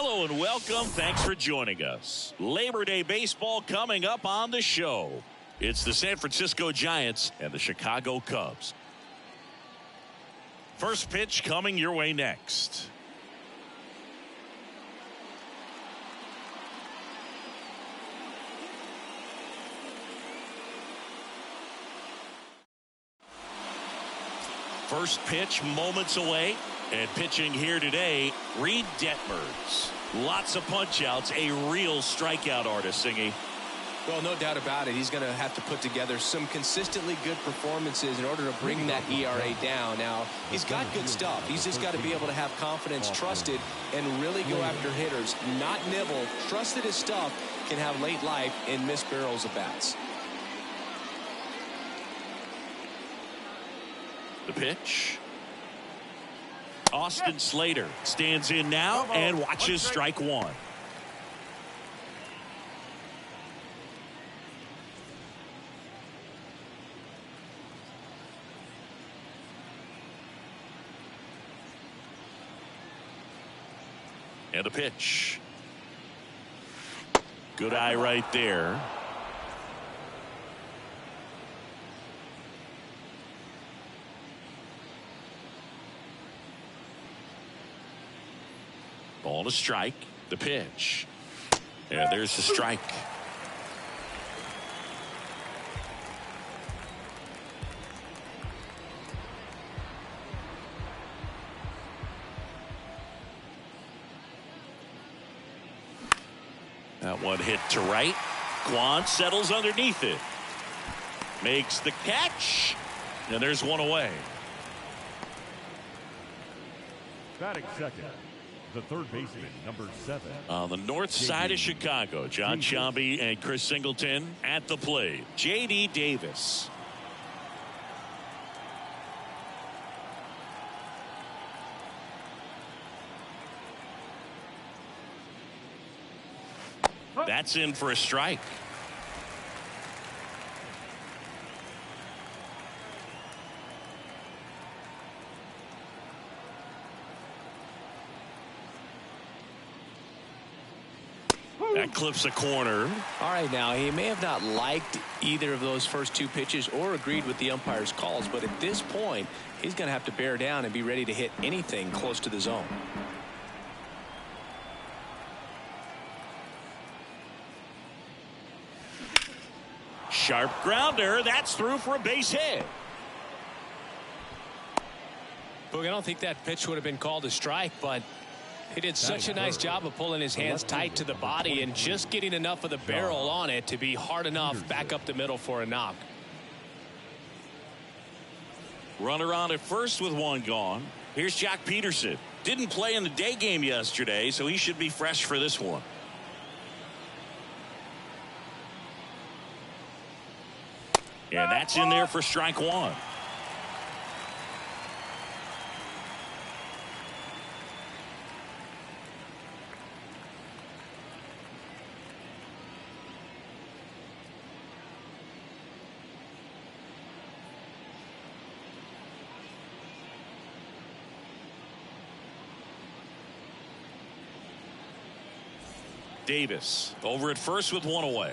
Hello and welcome. Thanks for joining us. Labor Day baseball coming up on the show. It's the San Francisco Giants and the Chicago Cubs. First pitch coming your way next. First pitch moments away. And pitching here today, Reed Detmers. Lots of punch-outs, a real strikeout artist, Singy. Well, no doubt about it. He's going to have to put together some consistently good performances in order to bring that ERA down. Now, he's got good stuff. He's just got to be able to have confidence, trust it, and really go after hitters. Not nibble. Trust that his stuff can have late life and miss barrels of bats. The pitch. Austin Slater stands in now and watches strike one. And a pitch. Good eye right there. Ball to strike. The pitch. And there's the strike. That one hit to right. Kwan settles underneath it. Makes the catch. And there's one away. Batting second, the third baseman, number 7. On the north side of Chicago, John Sciambi and Chris Singleton at the plate. J.D. Davis. That's in for a strike. That clips a corner. All right, now, he may have not liked either of those first two pitches or agreed with the umpire's calls, but at this point, he's going to have to bear down and be ready to hit anything close to the zone. Sharp grounder. That's through for a base hit. Boog, I don't think that pitch would have been called a strike, but he did such a nice job of pulling his hands tight to the body and just getting enough of the barrel on it to be hard enough back up the middle for a knock. Runner on at first with one gone. Here's Jock Peterson. Didn't play in the day game yesterday, so he should be fresh for this one. And that's in there for strike one. Davis over at first with one away.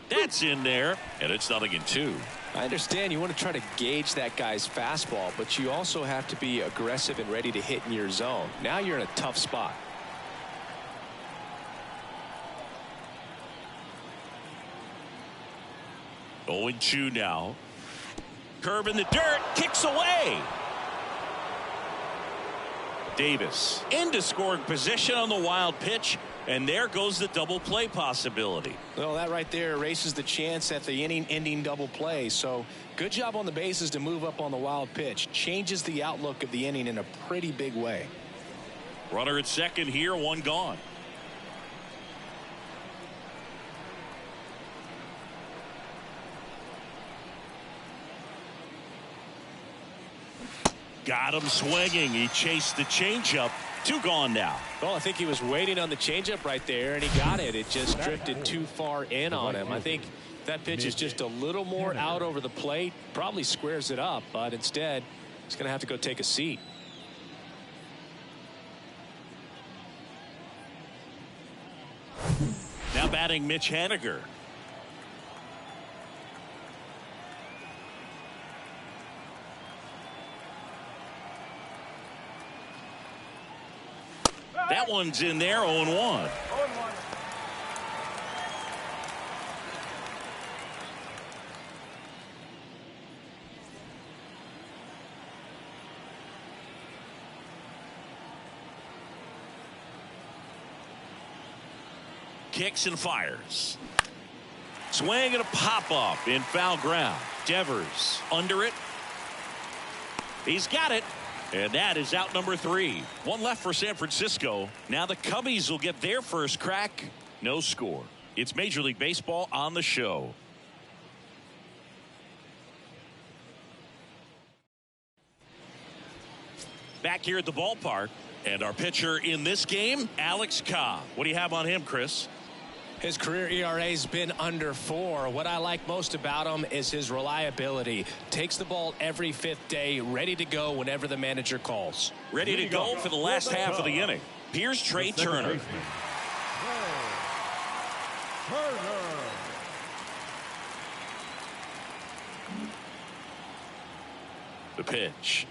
That's in there, and it's 0-2. I understand you want to try to gauge that guy's fastball, but you also have to be aggressive and ready to hit in your zone. Now you're in a tough spot. Going 2 now. Curve in the dirt, kicks away. Davis into scoring position on the wild pitch, and there goes the double play possibility. Well, that right there erases the chance at the inning-ending double play. So good job on the bases to move up on the wild pitch. Changes the outlook of the inning in a pretty big way. Runner at second here, one gone. Got him swinging. He chased the changeup. 2 gone now. Well, I think he was waiting on the changeup right there, and he got it. It just drifted too far in on him. I think That pitch is just a little more out over the plate. Probably squares it up, but instead he's going to have to go take a seat. Now batting Mitch Haniger. That one's in there, 0-1. Kicks and fires. Swing and a pop up in foul ground. Devers under it. He's got it. And that is out number 3. One left for San Francisco. Now the Cubbies will get their first crack. No score. It's Major League Baseball on the show. Back here at the ballpark. And our pitcher in this game, Alex Cobb. What do you have on him, Chris? His career ERA's been under 4. What I like most about him is his reliability. Takes the ball every 5th day, ready to go whenever the manager calls. Ready to go for the last half of the inning. Here's Trey Turner. The pitch.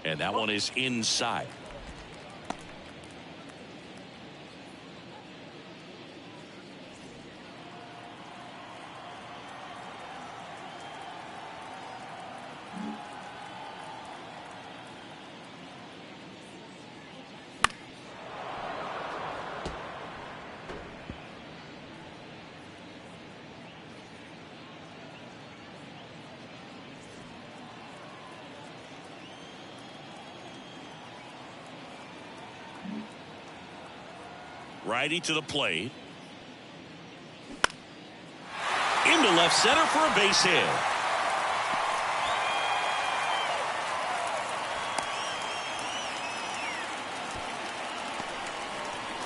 And that one is inside. Righty to the plate. Into left center for a base hit.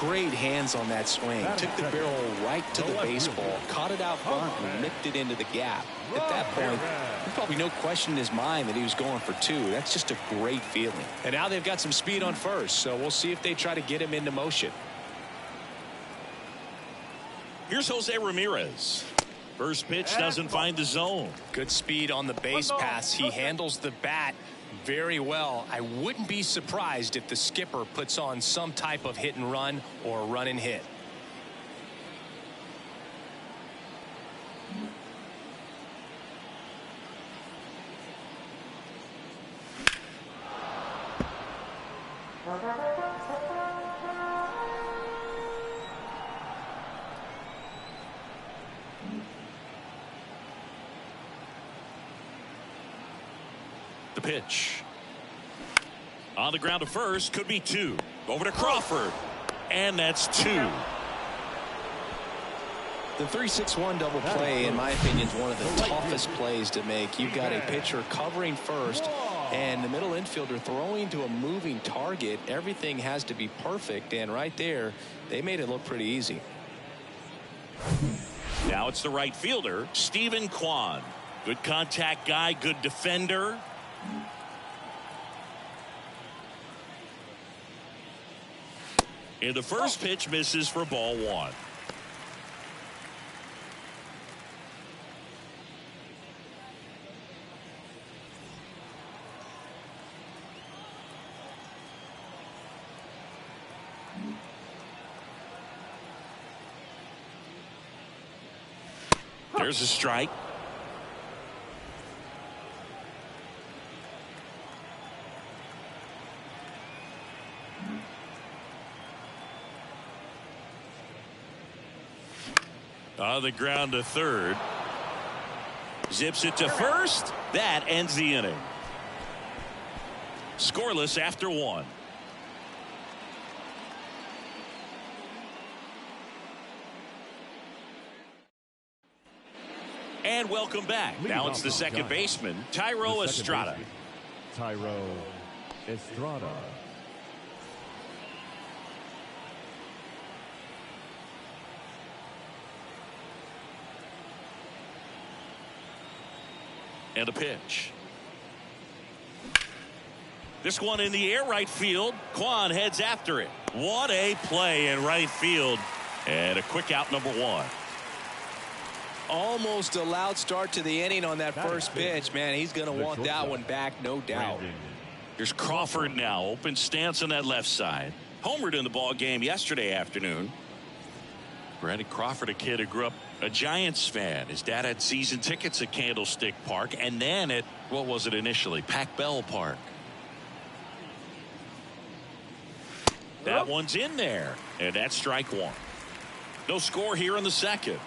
Great hands on that swing. Took the barrel right to the baseball, caught it out front, and nipped it into the gap. At that point, there's probably no question in his mind that he was going for 2. That's just a great feeling. And now they've got some speed on first, so we'll see if they try to get him into motion. Here's Jose Ramirez. First pitch doesn't find the zone. Good speed on the base pass. He handles the bat very well. I wouldn't be surprised if the skipper puts on some type of hit and run or run and hit. The pitch. On the ground to first, could be 2. Over to Crawford. And that's 2. The 3-6-1 double play, in my opinion, is one of the toughest plays to make. You've got a pitcher covering first and the middle infielder throwing to a moving target. Everything has to be perfect, and right there, they made it look pretty easy. Now it's the right fielder, Steven Kwan. Good contact guy, good defender. And the first pitch misses for ball 1. There's a strike. On the ground to third. Zips it to first. That ends the inning. Scoreless after 1. And welcome back. Now it's the second baseman, Thairo Estrada. Thairo Estrada. And a pitch. This one in the air, right field. Kwan heads after it. What a play in right field. And a quick out, number one. Almost a loud start to the inning on that first pitch. Man, he's going to want that one back, no doubt. Here's Crawford now. Open stance on that left side. Homered in the ball game yesterday afternoon. Brandon Crawford, a kid who grew up a Giants fan. His dad had season tickets at Candlestick Park and then at, what was it initially, Pac Bell Park. That one's in there, and that's strike one. No score here in the second.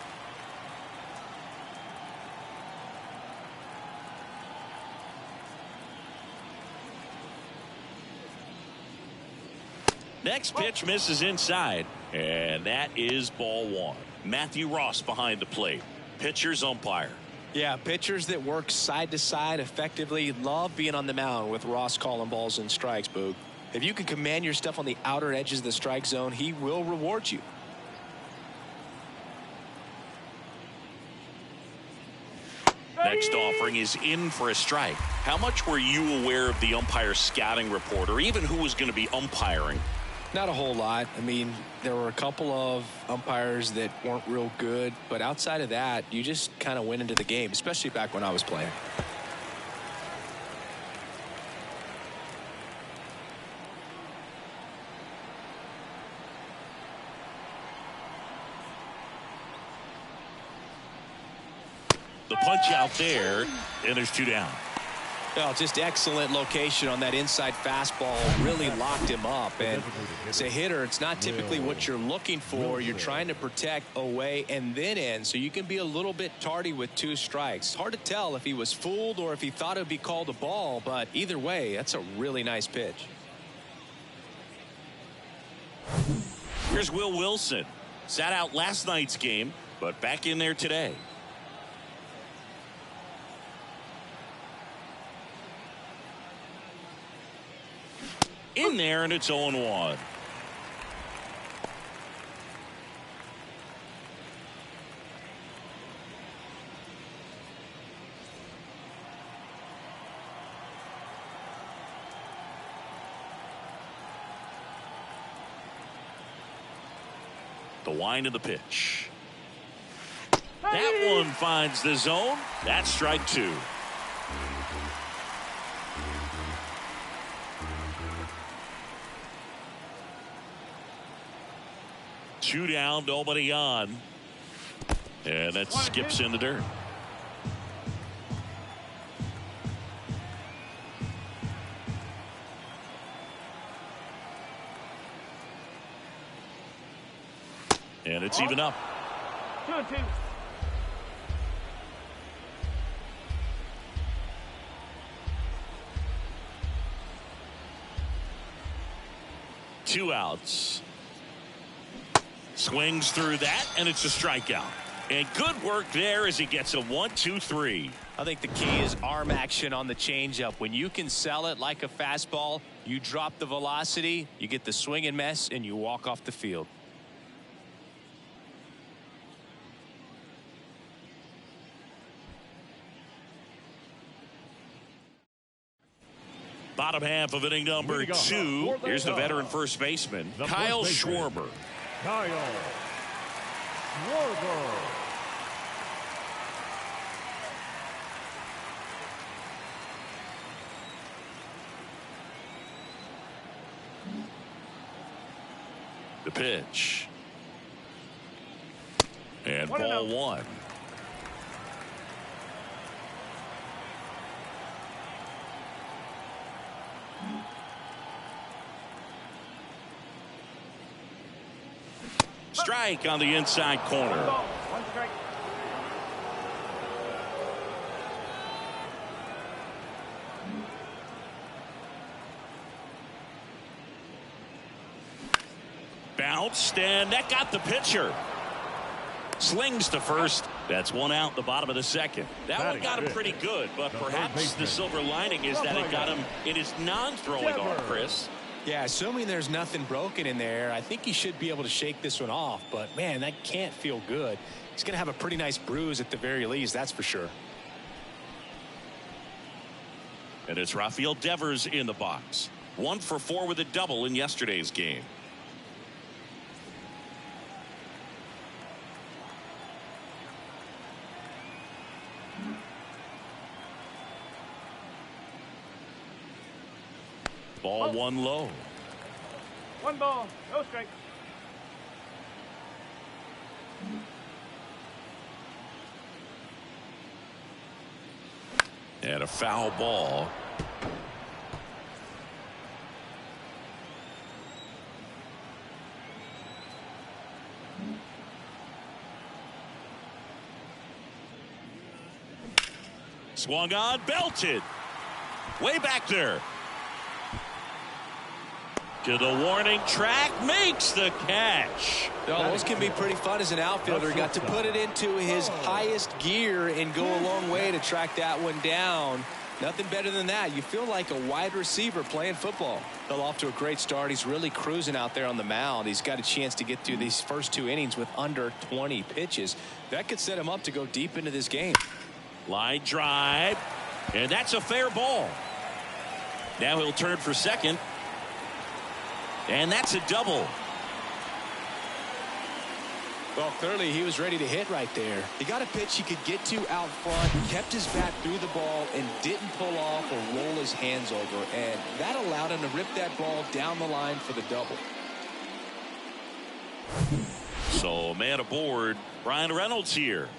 Next pitch misses inside, and that is ball one. Matthew Ross behind the plate. Pitcher's umpire. Yeah, pitchers that work side to side effectively love being on the mound with Ross calling balls and strikes, Boog. If you can command your stuff on the outer edges of the strike zone, he will reward you. Next offering is in for a strike. How much were you aware of the umpire's scouting report, or even who was going to be umpiring? Not a whole lot. I mean, there were a couple of umpires that weren't real good, but outside of that, you just kind of went into the game, especially back when I was playing. The punch out there, and there's two down. Well, just excellent location on that inside fastball. Really locked him up. And as a hitter, it's not typically what you're looking for. You're trying to protect away and then in, so you can be a little bit tardy with two strikes. Hard to tell if he was fooled or if he thought it would be called a ball, but either way, that's a really nice pitch. Here's Will Wilson. Sat out last night's game, but back in there today. In there, and it's 0-1. The wind of the pitch. That one finds the zone. That's strike two. Two down, nobody on. And that skips in the dirt. And it's even up. 2-2. Two outs. Swings through that, and it's a strikeout. And good work there as he gets a 1-2-3. I think the key is arm action on the changeup. When you can sell it like a fastball, you drop the velocity, you get the swing and miss, and you walk off the field. Bottom half of inning number two. Here's the veteran first baseman, Kyle Schwarber. Kyle Schwarber. The pitch. And ball one. Strike on the inside corner. One strike. Bounced, and that got the pitcher. Slings to first. That's one out, the bottom of the second. That one got him pretty good, but perhaps the silver lining is that it got him in his non-throwing arm, Chris. Yeah, assuming there's nothing broken in there, I think he should be able to shake this one off. But, man, that can't feel good. He's going to have a pretty nice bruise at the very least, that's for sure. And it's Rafael Devers in the box. 1 for 4 with a double in yesterday's game. Ball 1 low. 1 ball, no strike. And a foul ball. Swung on, belted. Way back there. To the warning track, makes the catch. Oh, those can be pretty fun as an outfielder. Got to put it into his highest gear and go a long way to track that one down. Nothing better than that. You feel like a wide receiver playing football. Well, off to a great start. He's really cruising out there on the mound. He's got a chance to get through these first 2 innings with under 20 pitches. That could set him up to go deep into this game. Line drive, and that's a fair ball. Now he'll turn for second. And that's a double. Well, clearly he was ready to hit right there. He got a pitch he could get to out front, kept his bat through the ball, and didn't pull off or roll his hands over. And that allowed him to rip that ball down the line for the double. So, man aboard, Brian Reynolds here.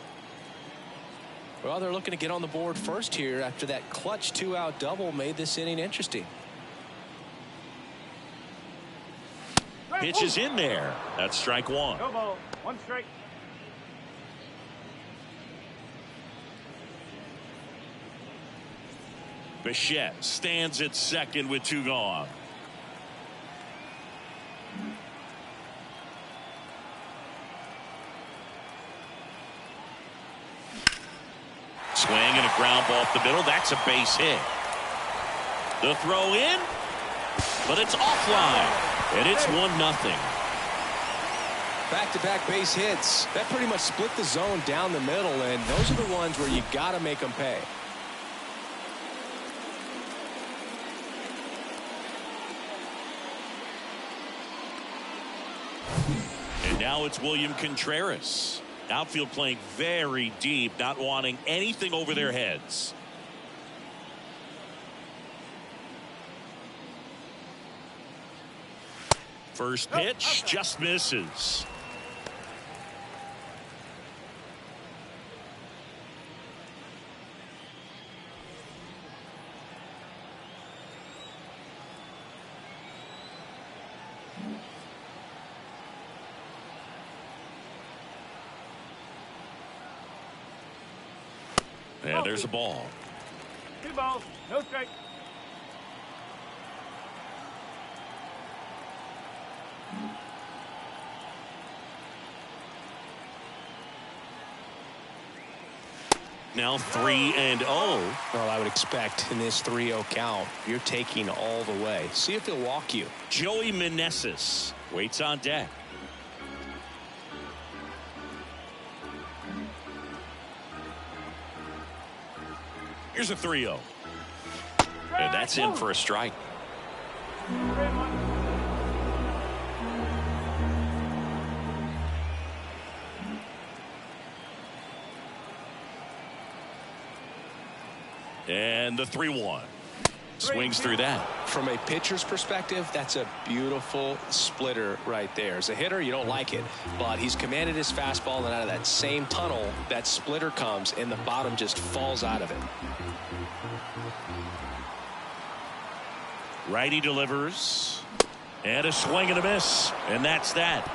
Well, they're looking to get on the board first here after that clutch 2-out double made this inning interesting. Pitch is in there. That's strike 1. No ball, 1 strike. Bichette stands at second with 2 gone. Swing and a ground ball up the middle. That's a base hit. The throw in, but it's offline. And it's 1-0. Back-to-back base hits. That pretty much split the zone down the middle, and those are the ones where you got to make them pay. And now it's William Contreras. Outfield playing very deep, not wanting anything over their heads. First pitch just misses. And there's a ball. 2 balls, no strike. Now 3-0. Well, I would expect in this 3-0 count, you're taking all the way. See if he'll walk you. Joey Meneses waits on deck. Here's a 3-0. And that's in for a strike. And the 3-1. Swings through that. From a pitcher's perspective, that's a beautiful splitter right there. As a hitter, you don't like it, but he's commanded his fastball, and out of that same tunnel, that splitter comes, and the bottom just falls out of it. Righty delivers. And a swing and a miss. And that's that.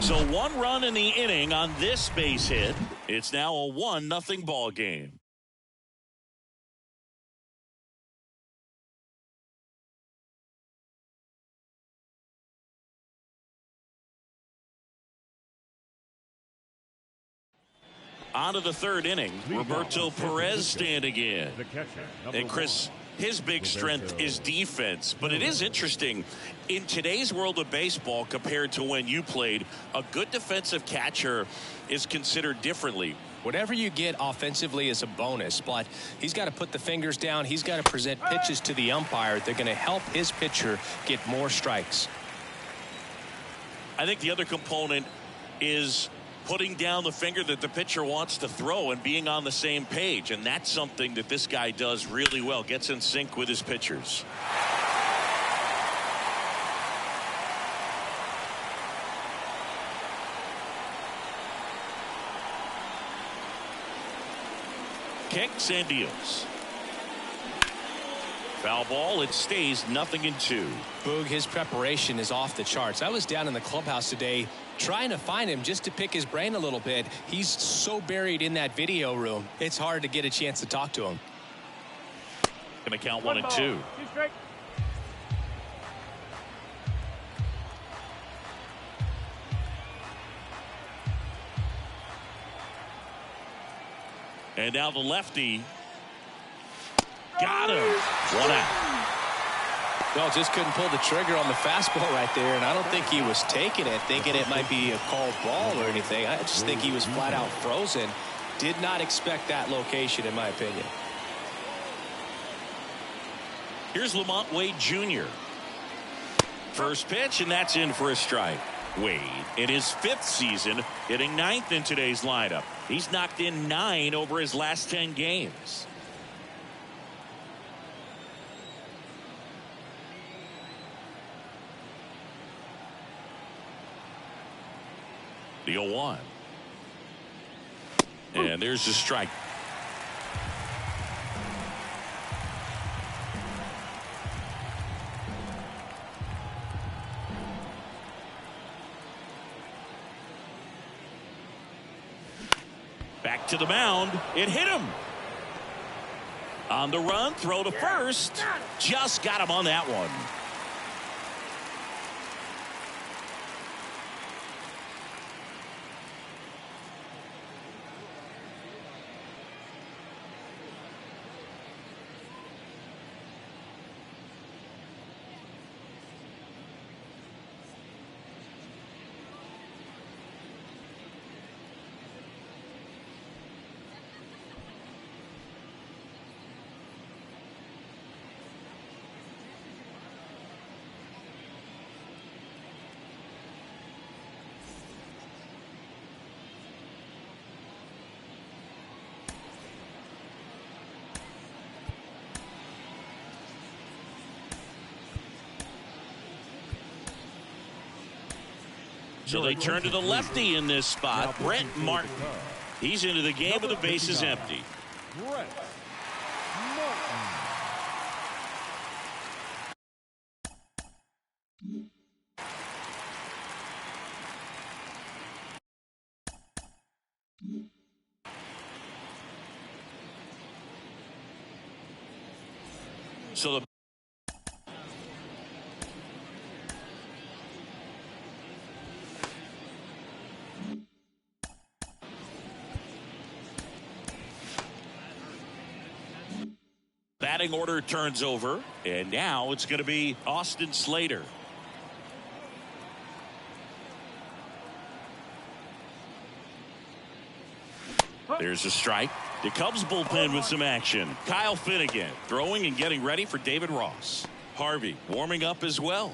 So 1 run in the inning on this base hit. It's now a 1-0 ball game. On to the 3rd inning. Roberto Perez standing in. And Chris, his big strength is defense. But it is interesting, in today's world of baseball compared to when you played, a good defensive catcher is considered differently. Whatever you get offensively is a bonus, but he's got to put the fingers down. He's got to present pitches to the umpire. They're going to help his pitcher get more strikes. I think the other component is putting down the finger that the pitcher wants to throw and being on the same page. And that's something that this guy does really well. Gets in sync with his pitchers. Kicks and deals. Foul ball. It stays 0-2. Boog, his preparation is off the charts. I was down in the clubhouse today trying to find him just to pick his brain a little bit. He's so buried in that video room. It's hard to get a chance to talk to him. Gonna count 1 and 2. 2 strike. And now the lefty. Got him. 1 out. Well, just couldn't pull the trigger on the fastball right there, and I don't think he was taking it, thinking it might be a called ball or anything. I just think he was flat out frozen. Did not expect that location, in my opinion. Here's Lamont Wade Jr. First pitch, and that's in for a strike. Wade, in his 5th season, hitting 9th in today's lineup. He's knocked in 9 over his last 10 games. The 0-1. And there's the strike. Back to the mound. It hit him. On the run, throw to first. Just got him on that one. So they turn to the lefty in this spot, Brent Martin. He's into the game with the bases empty. Brent Martin. So the batting order turns over, and now it's going to be Austin Slater. There's a strike. The Cubs bullpen with some action. Kyle Finnegan throwing and getting ready for David Ross. Harvey warming up as well.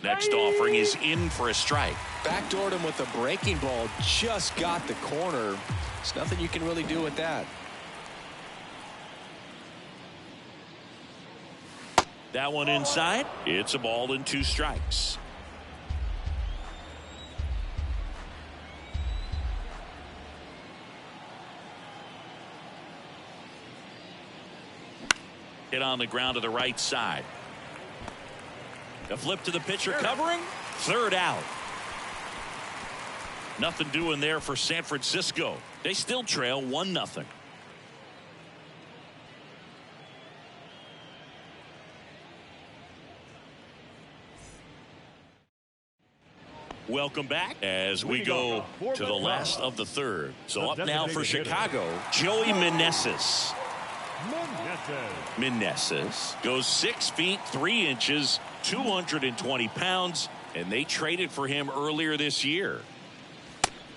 Next offering is in for a strike. Backdoored him with a breaking ball. Just got the corner. There's nothing you can really do with that. That one inside. It's a ball and 2 strikes. Hit on the ground to the right side. A flip to the pitcher covering. 3rd out. Nothing doing there for San Francisco. They still trail 1-0. Welcome back as we go to the last of the 3rd. So up now for Chicago, Joey Meneses. Meneses goes 6 feet 3 inches, 220 pounds, and they traded for him earlier this year.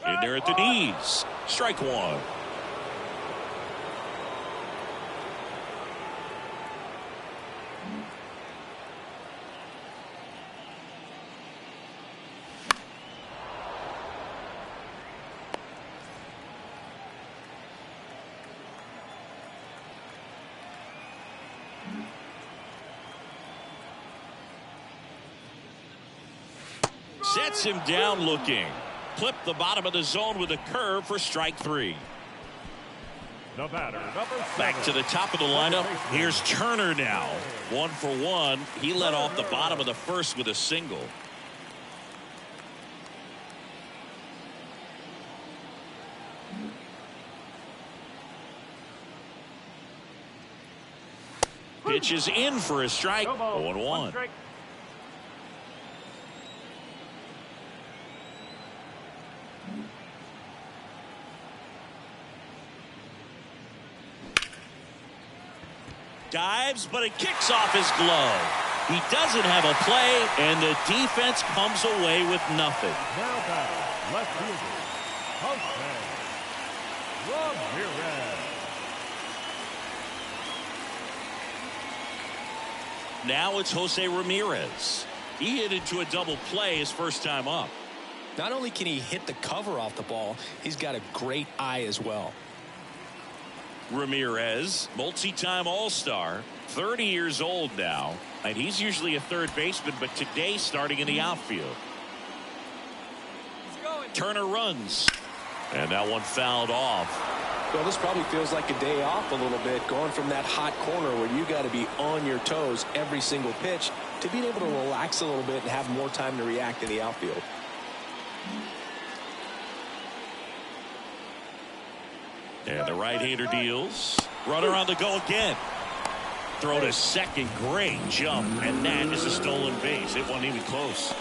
In there at the knees. Strike one. Sets him down looking. Clip the bottom of the zone with a curve for strike three. The batter, number 7. Back to the top of the lineup. Here's Turner now. 1 for 1. He led off the bottom of the first with a single. Pitch is in for a strike. 0-1. Dives, but it kicks off his glove. He doesn't have a play, and the defense comes away with nothing. Now batting, left fielder, Jose Ramirez. Now it's Jose Ramirez. He hit into a double play his first time up. Not only can he hit the cover off the ball, he's got a great eye as well. Ramirez, multi-time All-Star, 30 years old now, and he's usually a third baseman, but today starting in the outfield. Turner runs, and that one fouled off. Well, this probably feels like a day off a little bit, going from that hot corner where you got to be on your toes every single pitch to being able to relax a little bit and have more time to react in the outfield. And the right-hander deals. Runner on the go again. Throw to second. Great jump. And that is a stolen base. It wasn't even close.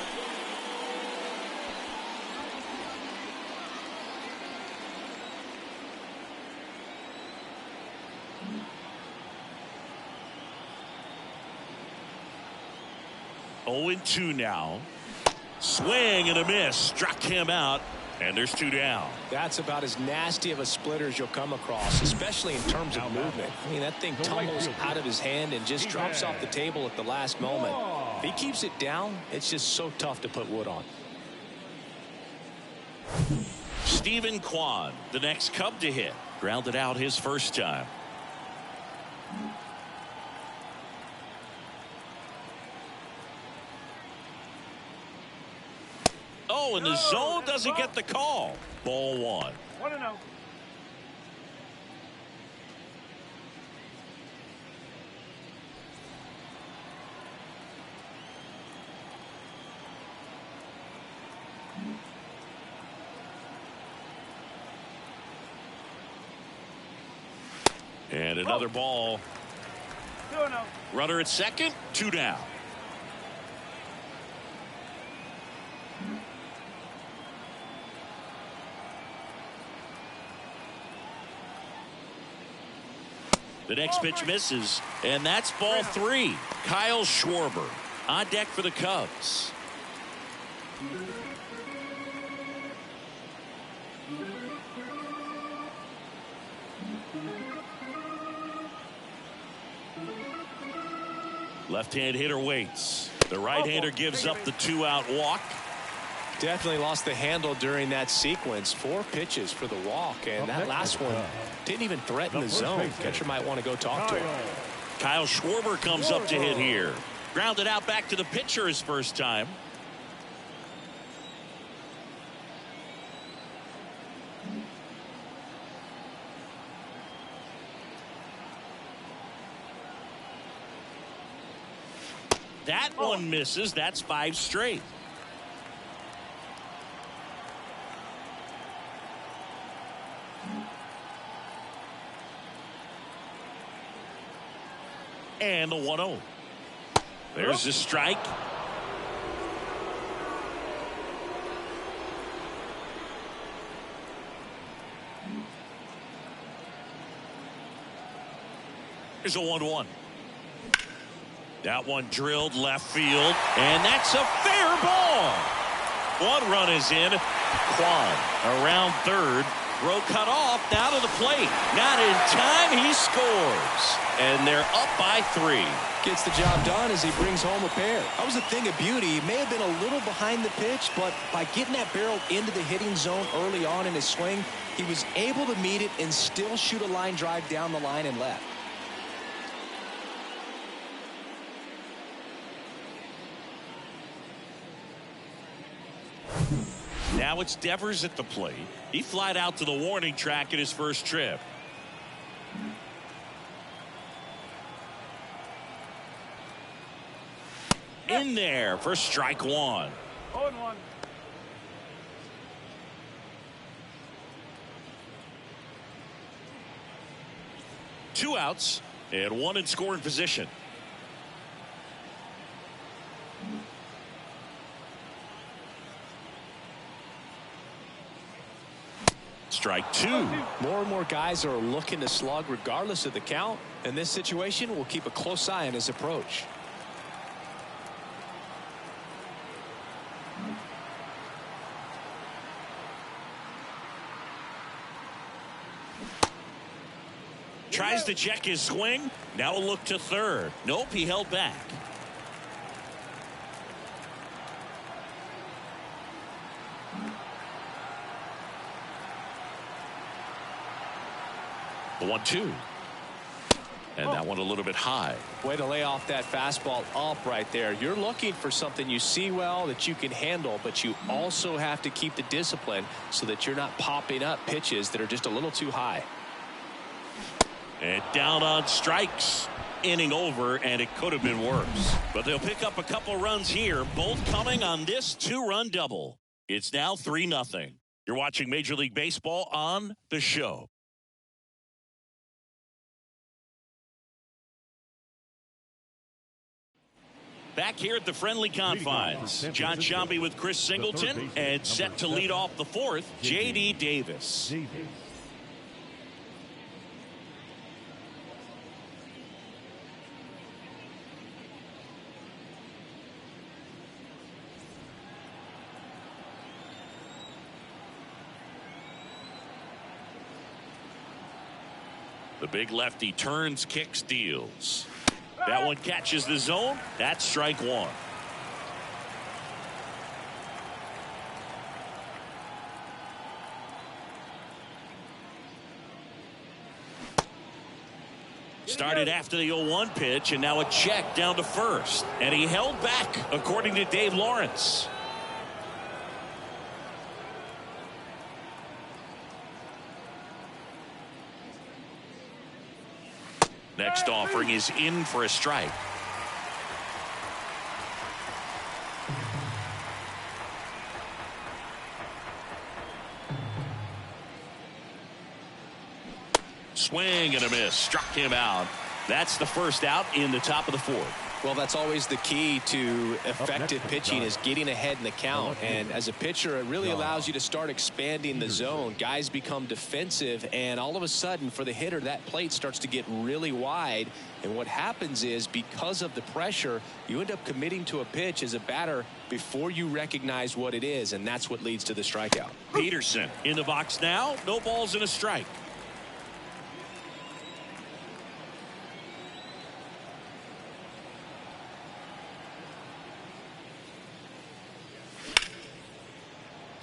Oh, 2 now. Swing and a miss. Struck him out. And there's 2 down. That's about as nasty of a splitter as you'll come across, especially in terms of movement. I mean, that thing tumbles out of his hand and just drops off the table at the last moment. If he keeps it down, it's just so tough to put wood on. Steven Kwan, the next Cub to hit. Grounded out his first time. Oh, and the zone doesn't get the call. Ball 1. 1-0. And another ball. 2-0. Runner at second, 2 down. The next pitch misses, and that's ball 3. Kyle Schwarber on deck for the Cubs. Left-hand hitter waits. The right-hander gives up the 2-out walk. Definitely lost the handle during that sequence. 4 pitches for the walk, and that last one didn't even threaten the zone. Catcher might want to go talk to him. Kyle Schwarber comes up to hit here. Grounded out back to the pitcher his first time. That one misses. That's 5 straight. And the 1-0. There's the strike. Here's a 1-1. That one drilled left field, and that's a fair ball. One run is in. Kwan around third. Throw cut off, now to the plate. Not in time, he scores. And they're up by 3. Gets the job done as he brings home a pair. That was a thing of beauty. He may have been a little behind the pitch, but by getting that barrel into the hitting zone early on in his swing, he was able to meet it and still shoot a line drive down the line and left. Now it's Devers at the plate. He flied out to the warning track in his first trip. In there for strike 1. 0-1. Two outs and one in scoring position. Strike 2. More and more guys are looking to slug regardless of the count. In this situation, we'll keep a close eye on his approach. Tries to check his swing. Now a look to third. Nope, he held back. The 1-2. And that one a little bit high. Way to lay off that fastball up right there. You're looking for something you see well that you can handle, but you also have to keep the discipline so that you're not popping up pitches that are just a little too high. And down on strikes. Inning over, and it could have been worse. But they'll pick up a couple runs here, both coming on this 2-run double. It's now 3-0. You're watching Major League Baseball on The Show. Back here at the friendly confines, John Sciambi with Chris Singleton, and set to lead off the fourth, J.D. Davis. The big lefty turns, kicks, deals. That one catches the zone. That's strike 1. Started after the 0-1 pitch, and now a check down to first. And he held back, according to Dave Lawrence. Next offering is in for a strike. Swing and a miss. Struck him out. That's the first out in the top of the fourth. Well, that's always the key to effective pitching is getting ahead in the count. And as a pitcher, it really allows you to start expanding the zone. Guys become defensive, and all of a sudden, for the hitter, that plate starts to get really wide. And what happens is, because of the pressure, you end up committing to a pitch as a batter before you recognize what it is, and that's what leads to the strikeout. Peterson in the box now. No balls and a strike.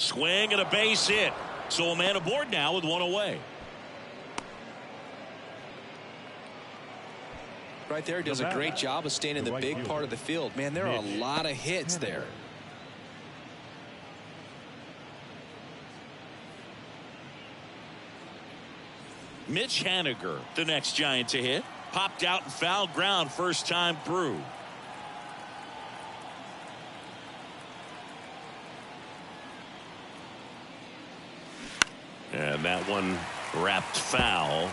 Swing and a base hit. So a man aboard now with one away. Right there, does a great job of staying in the big part of the field. Man, there are a lot of hits there. Mitch Haniger, the next Giant to hit. Popped out and foul ground first time through. And that one wrapped foul.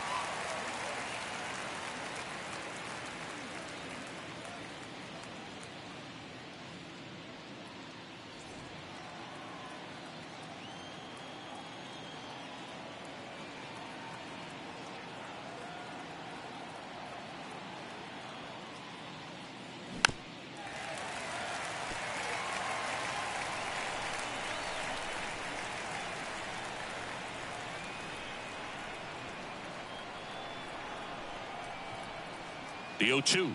The 0-2.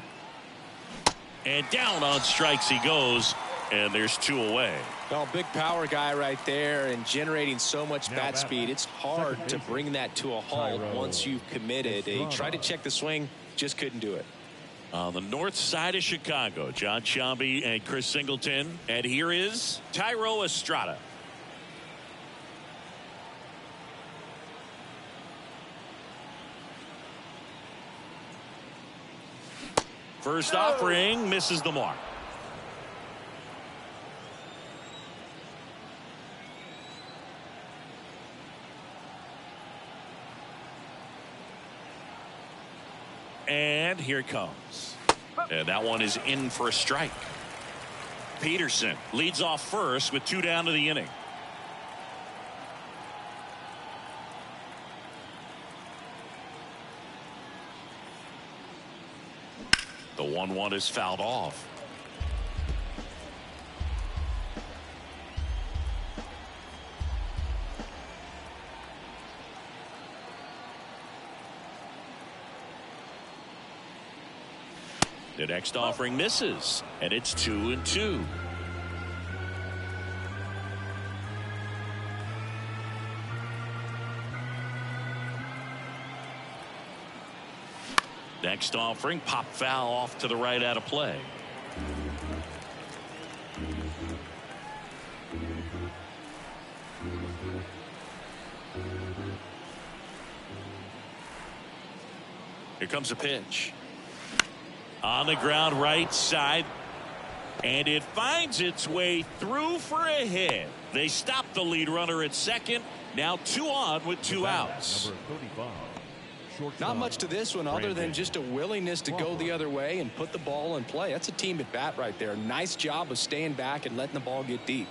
And down on strikes he goes. And there's 2 away. Well, big power guy right there and generating so much bat speed. It's hard to bring that to a halt once you've committed. He tried to check the swing, just couldn't do it. On the north side of Chicago, John Sciambi and Chris Singleton. And here is Thairo Estrada. First offering misses the mark. And here it comes. And that one is in for a strike. Peterson leads off first with 2 down to the inning. The 1-1 is fouled off. The next offering misses, and it's 2-2. Next offering, pop foul off to the right out of play. Here comes a pitch. On the ground right side. And it finds its way through for a hit. They stop the lead runner at second. Now 2 on with 2 outs. Not much to this one other than just a willingness to go the other way and put the ball in play. That's a team at bat right there. Nice job of staying back and letting the ball get deep.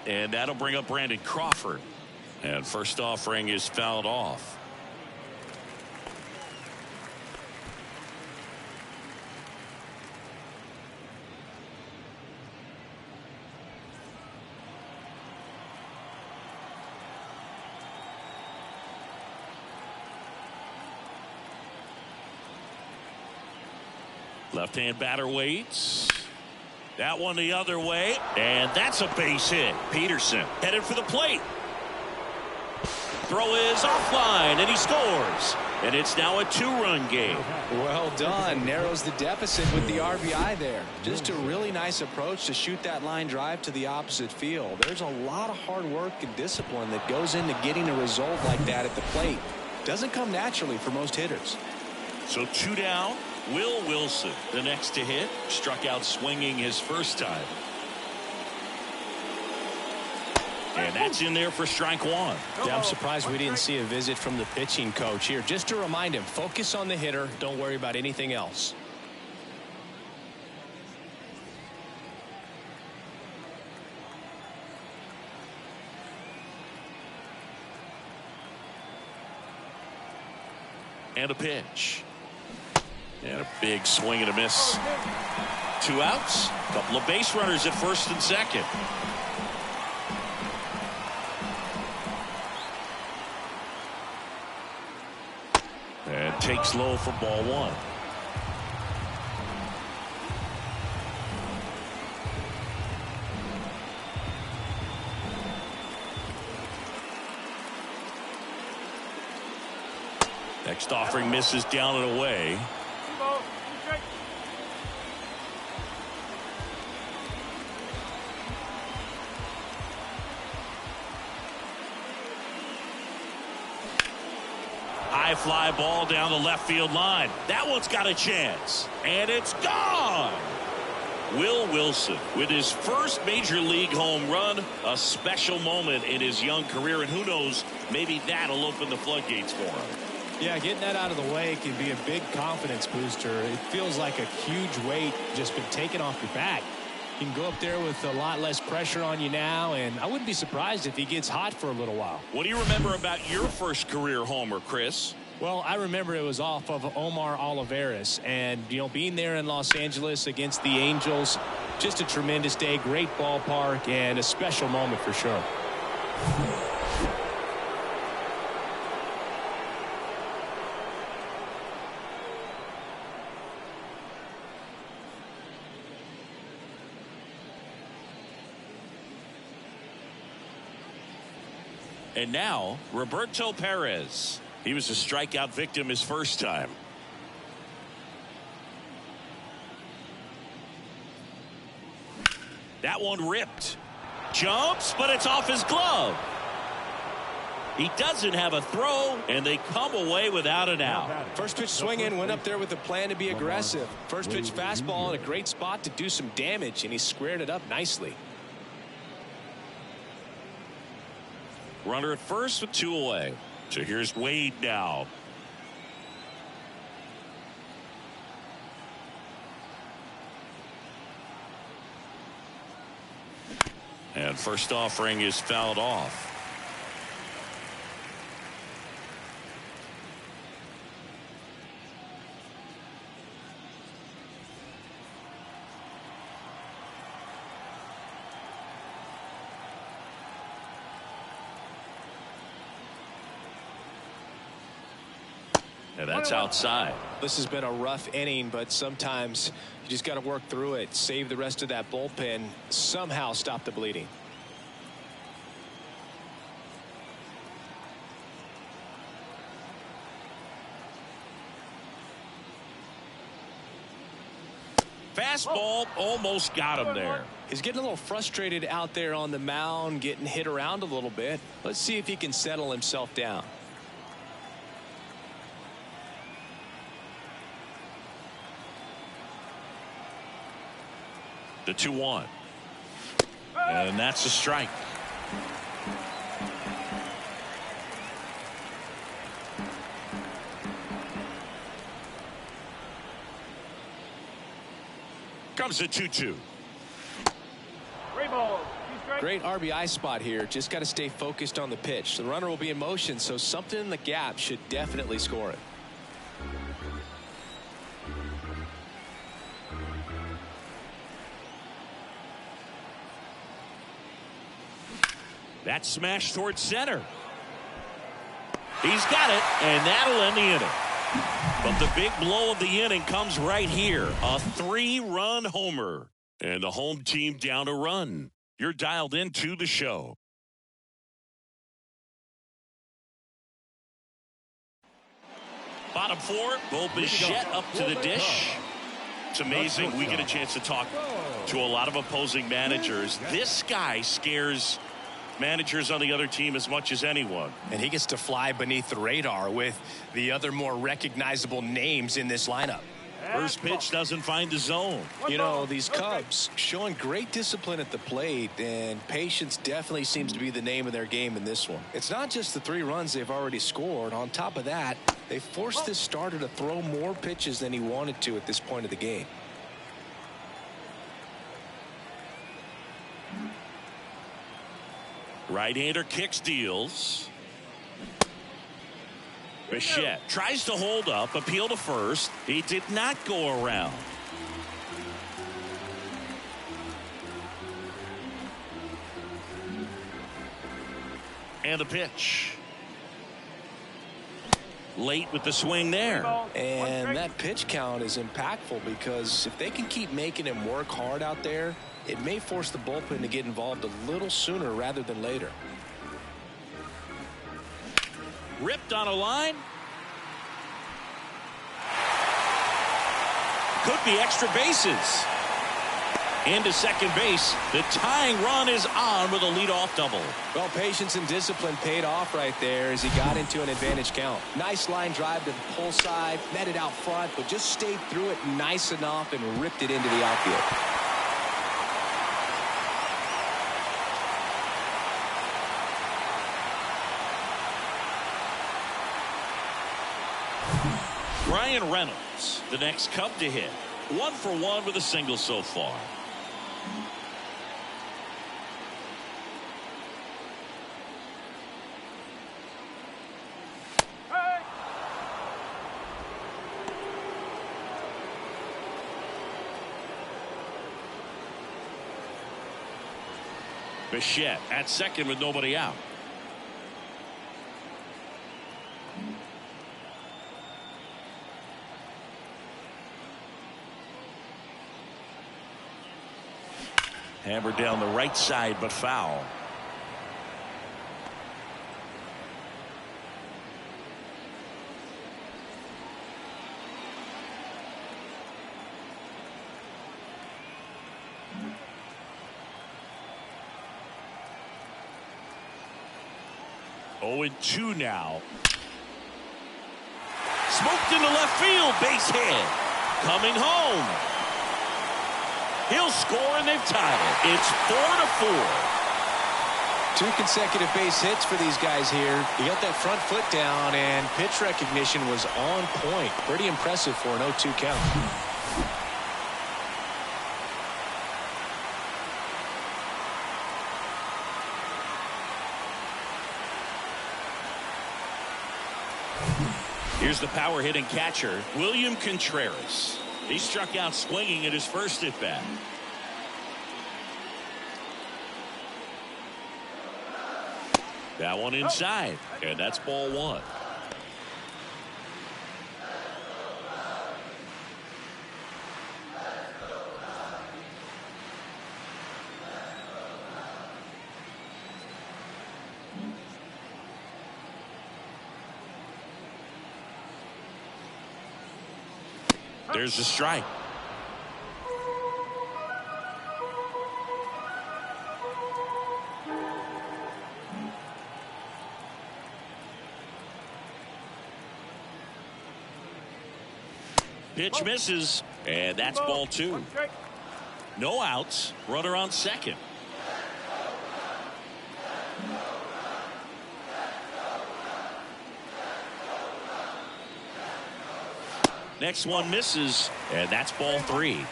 And that'll bring up Brandon Crawford. And first offering is fouled off. Left-hand batter waits. That one the other way. And that's a base hit. Peterson headed for the plate. Throw is offline, and he scores. And it's now a 2-run game. Well done. Narrows the deficit with the RBI there. Just a really nice approach to shoot that line drive to the opposite field. There's a lot of hard work and discipline that goes into getting a result like that at the plate. Doesn't come naturally for most hitters. So 2 down. Will Wilson, the next to hit, struck out swinging his first time. And that's in there for strike 1. Yeah, I'm surprised we didn't see a visit from the pitching coach here. Just to remind him, focus on the hitter. Don't worry about anything else. And a pitch. And a big swing and a miss. 2 outs. A couple of base runners at first and second. And takes low for ball 1. Next offering misses down and away. High fly ball down the left field line. That one's got a chance. And it's gone. Will Wilson with his first major league home run. A special moment in his young career. And who knows, maybe that'll open the floodgates for him. Yeah, getting that out of the way can be a big confidence booster. It feels like a huge weight just been taken off your back. You can go up there with a lot less pressure on you now, and I wouldn't be surprised if he gets hot for a little while. What do you remember about your first career homer, Chris? Well, I remember it was off of Omar Olivares, and being there in Los Angeles against the Angels, just a tremendous day, great ballpark, and a special moment for sure. And now Roberto Perez. He was a strikeout victim his first time. That one ripped. Jumps, but it's off his glove. He doesn't have a throw, and they come away without an out. First pitch swing in, went up there with a plan to be aggressive. First pitch fastball in a great spot to do some damage, and he squared it up nicely. Runner at first with 2 away. So here's Wade now. And first offering is fouled off. And that's outside. This has been a rough inning, but sometimes you just got to work through it, save the rest of that bullpen, somehow stop the bleeding. Fastball almost got him there. He's getting a little frustrated out there on the mound, getting hit around a little bit. Let's see if he can settle himself down. The 2-1. And that's a strike. Comes the 2-2. Great RBI spot here. Just got to stay focused on the pitch. The runner will be in motion, so something in the gap should definitely score it. That smash towards center. He's got it, and that'll end the inning. But the big blow of the inning comes right here. A 3-run homer. And the home team down a run. You're dialed into the show. Bottom 4, Bo Bichette up to the dish. It's amazing. We get a chance to talk to a lot of opposing managers. This guy scares managers on the other team as much as anyone. And he gets to fly beneath the radar with the other more recognizable names in this lineup. First pitch doesn't find the zone. You know, these Cubs showing great discipline at the plate, and patience definitely seems to be the name of their game in this one. It's not just the 3 runs they've already scored. On top of that, they forced this starter to throw more pitches than he wanted to at this point of the game. Right-hander kicks, deals. Bichette tries to hold up, appeal to first. He did not go around. And the pitch. Late with the swing there. And that pitch count is impactful because if they can keep making him work hard out there, it may force the bullpen to get involved a little sooner rather than later. Ripped on a line. Could be extra bases. Into second base. The tying run is on with a leadoff double. Well, patience and discipline paid off right there as he got into an advantage count. Nice line drive to the pull side, met it out front, but just stayed through it nice enough and ripped it into the outfield. Ryan Reynolds, the next Cub to hit. 1 for 1 with a single so far. Bichette at second with nobody out. Hammered down the right side, but foul. 0-2 now. Smoked into left field, base hit. Coming home. He'll score, and they've tied it. It's 4-4. 2 consecutive base hits for these guys here. He got that front foot down, and pitch recognition was on point. Pretty impressive for an 0-2 count. Here's the power hitting catcher, William Contreras. He struck out swinging at his first at bat. That one inside, and that's ball 1. There's a strike. Pitch misses, and that's ball 2. No outs. Runner on second. Next one misses, and that's ball 3.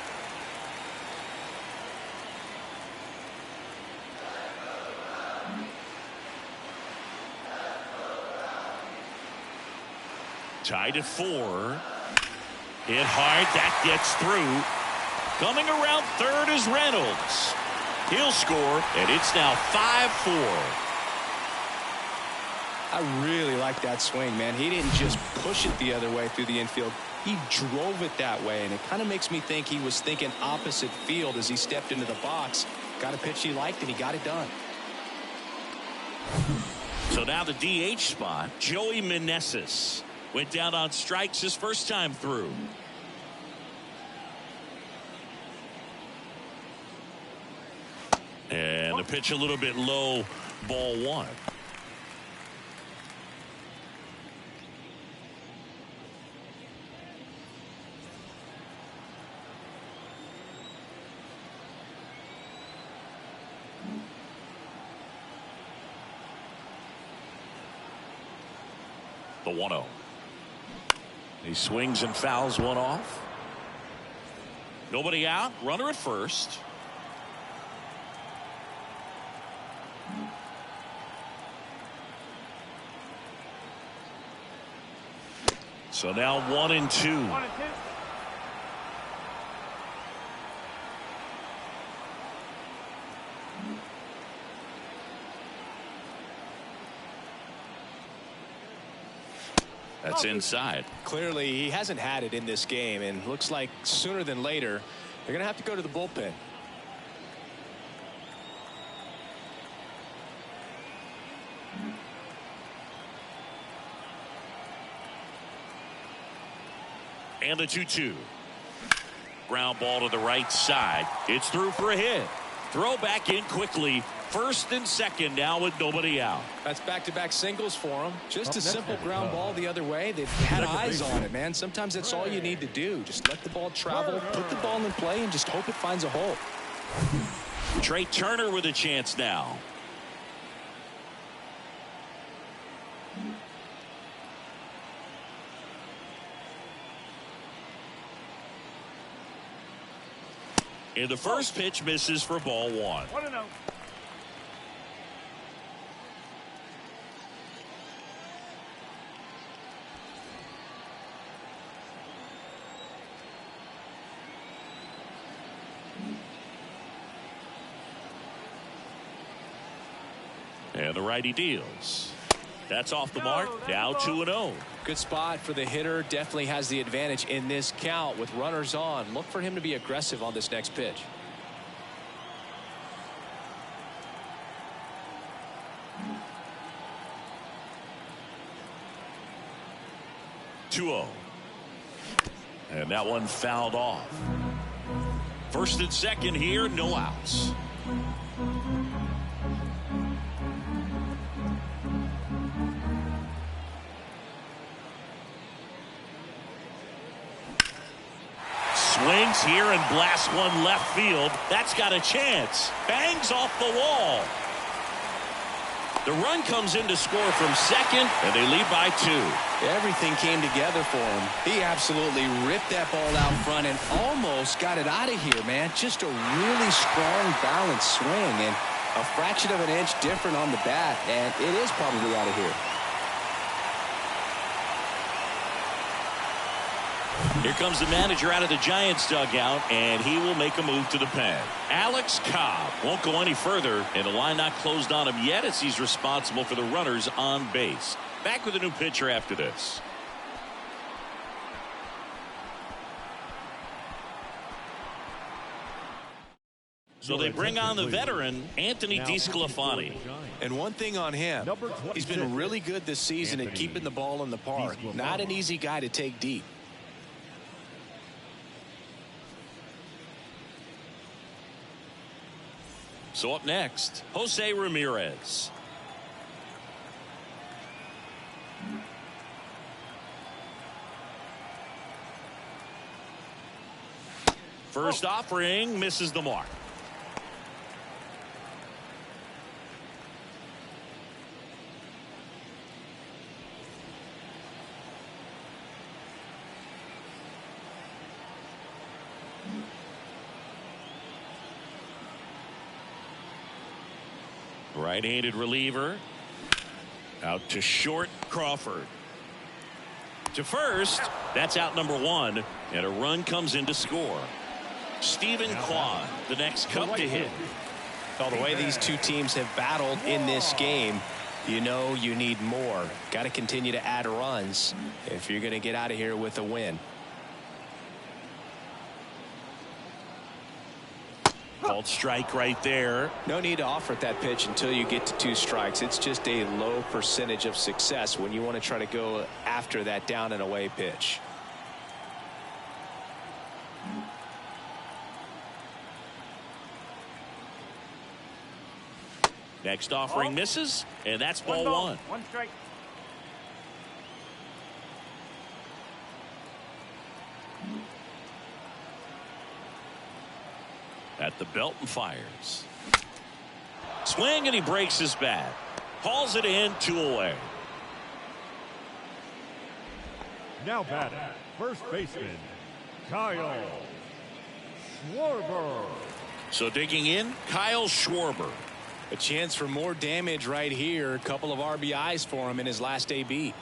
Tied at 4. Hit hard, that gets through. Coming around third is Reynolds. He'll score, and it's now 5-4. I really like that swing, man. He didn't just push it the other way through the infield. He drove it that way, and it kind of makes me think he was thinking opposite field as he stepped into the box. Got a pitch he liked, and he got it done. So now the DH spot, Joey Meneses. Went down on strikes his first time through. And the pitch a little bit low, ball 1. The 1-0. He swings and fouls one off. Nobody out. Runner at first. So now 1-2. 1-2. That's inside. Clearly, he hasn't had it in this game, and looks like sooner than later, they're going to have to go to the bullpen. And the 2-2. Ground ball to the right side. It's through for a hit. Throw back in quickly. First and second now with nobody out. That's back-to-back singles for him. Just a simple ground ball the other way. They've had eyes on it, man. Sometimes that's all you need to do. Just let the ball travel, put the ball in play, and just hope it finds a hole. Trey Turner with a chance now. And the first pitch misses for ball 1. 1-0. And the righty deals. That's off the mark. Now 2-0. Good spot for the hitter. Definitely has the advantage in this count with runners on. Look for him to be aggressive on this next pitch. And that one fouled off. First and second here, no outs. swings here and blasts one left field. That's got a chance. Bangs off the wall. The run comes in to score from second, and they lead by 2. Everything came together for him. He absolutely ripped that ball out front and almost got it out of here, man. Just a really strong, balanced swing, and a fraction of an inch different on the bat, and it is probably out of here. Here comes the manager out of the Giants dugout, and he will make a move to the pen. Alex Cobb won't go any further, and the line not closed on him yet as he's responsible for the runners on base. Back with a new pitcher after this. So they bring on the veteran, Anthony DeSclafani. And one thing on him, he's been really good this season at keeping the ball in the park. Not an easy guy to take deep. So up next, Jose Ramirez. First offering misses the mark. Right-handed reliever. Out to short, Crawford. To first, that's out number 1, and a run comes in to score. Stephen Kwan, the next cup to hit. Well, the way these two teams have battled in this game, you know you need more. Got to continue to add runs if you're going to get out of here with a win. Called strike right there. No need to offer at that pitch until you get to 2 strikes. It's just a low percentage of success when you want to try to go after that down and away pitch. Next offering misses, and that's ball 1. 1 strike. At the belt and fires. Swing, and he breaks his bat. Hauls it in, 2 away. Now batting, first baseman, Kyle Schwarber. So digging in, Kyle Schwarber. A chance for more damage right here. A couple of RBIs for him in his last AB.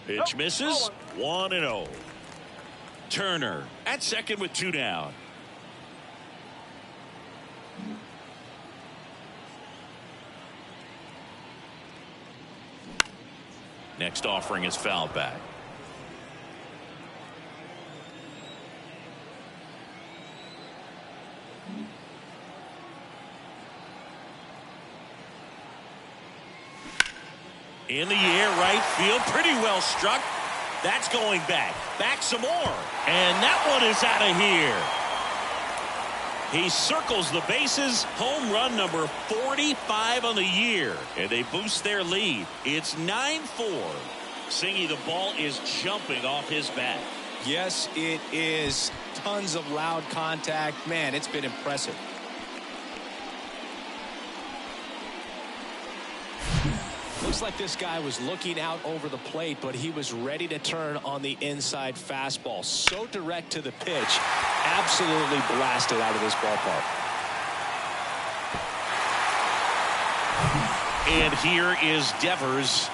Pitch misses. 1-0. Turner at second with 2 down. Next offering is fouled back. In the air, right field, pretty well struck. That's going back. Back some more. And that one is out of here. He circles the bases. Home run number 45 on the year. And they boost their lead. It's 9-4. Singy, the ball is jumping off his bat. Yes, it is. Tons of loud contact. Man, it's been impressive. Looks like this guy was looking out over the plate, but he was ready to turn on the inside fastball. So direct to the pitch. Absolutely blasted out of this ballpark. And here is Devers.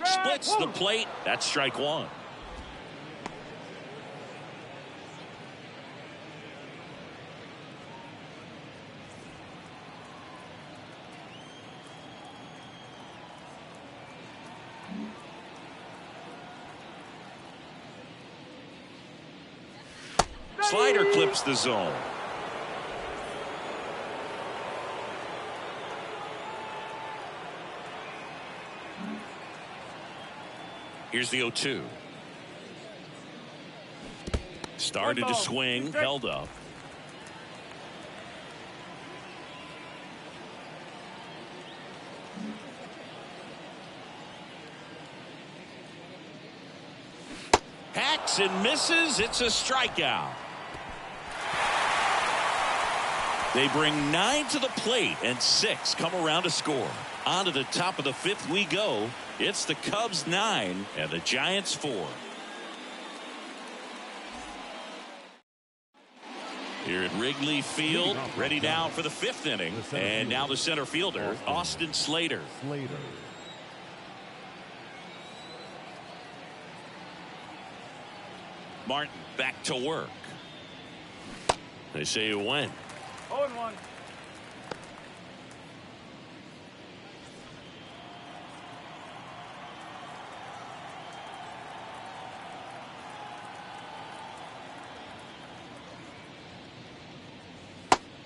Splits the plate. That's strike 1. Slider clips the zone. Here's the 0-2. Started to swing, held up. Hacks and misses. It's a strikeout. They bring 9 to the plate and 6 come around to score. On to the top of the 5th we go. It's the Cubs 9 and the Giants 4. Here at Wrigley Field, ready now for the 5th inning. And now the center fielder, Austin Slater. Martin back to work. They say you win. 0-1.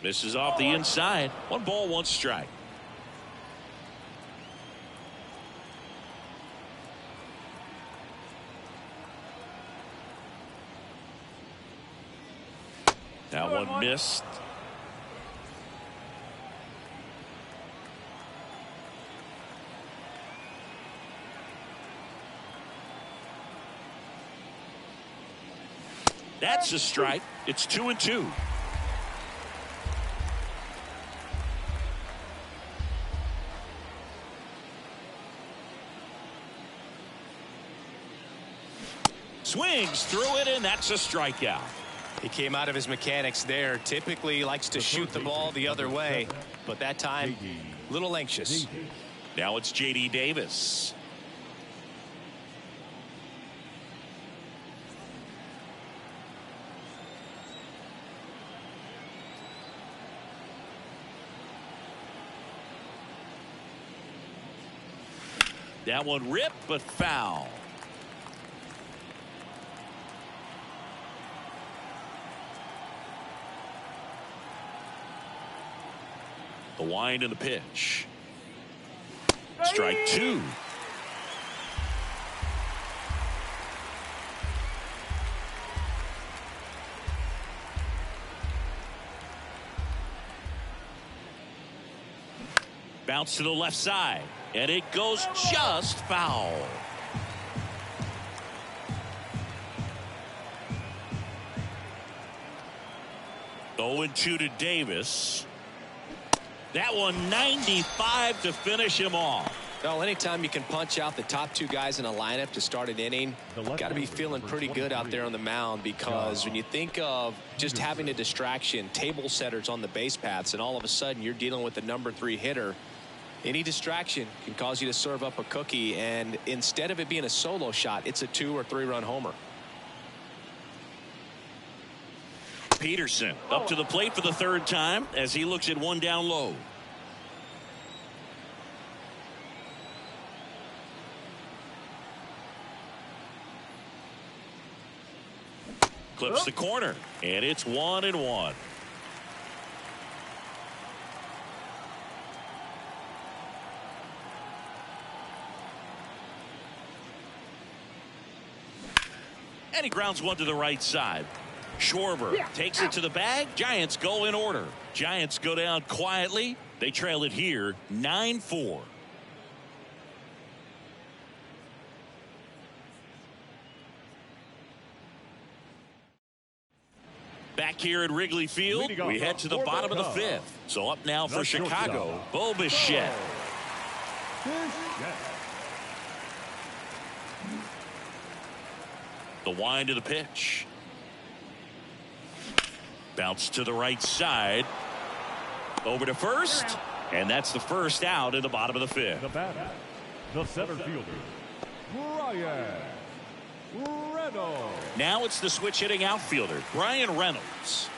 Misses off the inside. 1 ball, 1 strike. That one missed. That's a strike. It's 2-2. Swings through it, and that's a strikeout. He came out of his mechanics there. Typically he likes to shoot the ball the other way, but that time a little anxious. Now it's J.D. Davis. That one ripped, but foul. The wind and the pitch. Strike 2. Bounce to the left side, and it goes just foul. Oh, 2 to Davis. That one 95 to finish him off. Well, anytime you can punch out the top 2 guys in a lineup to start an inning, you've got to be feeling pretty good out there on the mound, because when you think of just having a distraction, table setters on the base paths, and all of a sudden you're dealing with the number 3 hitter, any distraction can cause you to serve up a cookie, and instead of it being a solo shot, it's a 2 or 3 run homer. Peterson up to the plate for the 3rd time as he looks at 1 down low. Clips the corner, and it's 1-1. And he grounds one to the right side. Schwarber takes it to the bag. Giants go in order. Giants go down quietly. They trail it here 9-4. Back here at Wrigley Field, we head to the bottom of the 5th. So up now for Chicago, Bo Bichette. The wind of the pitch. Bounce to the right side. Over to first. And that's the first out in the bottom of the 5th. The batter, the center fielder, Brian Reynolds. Now it's the switch hitting outfielder, Brian Reynolds.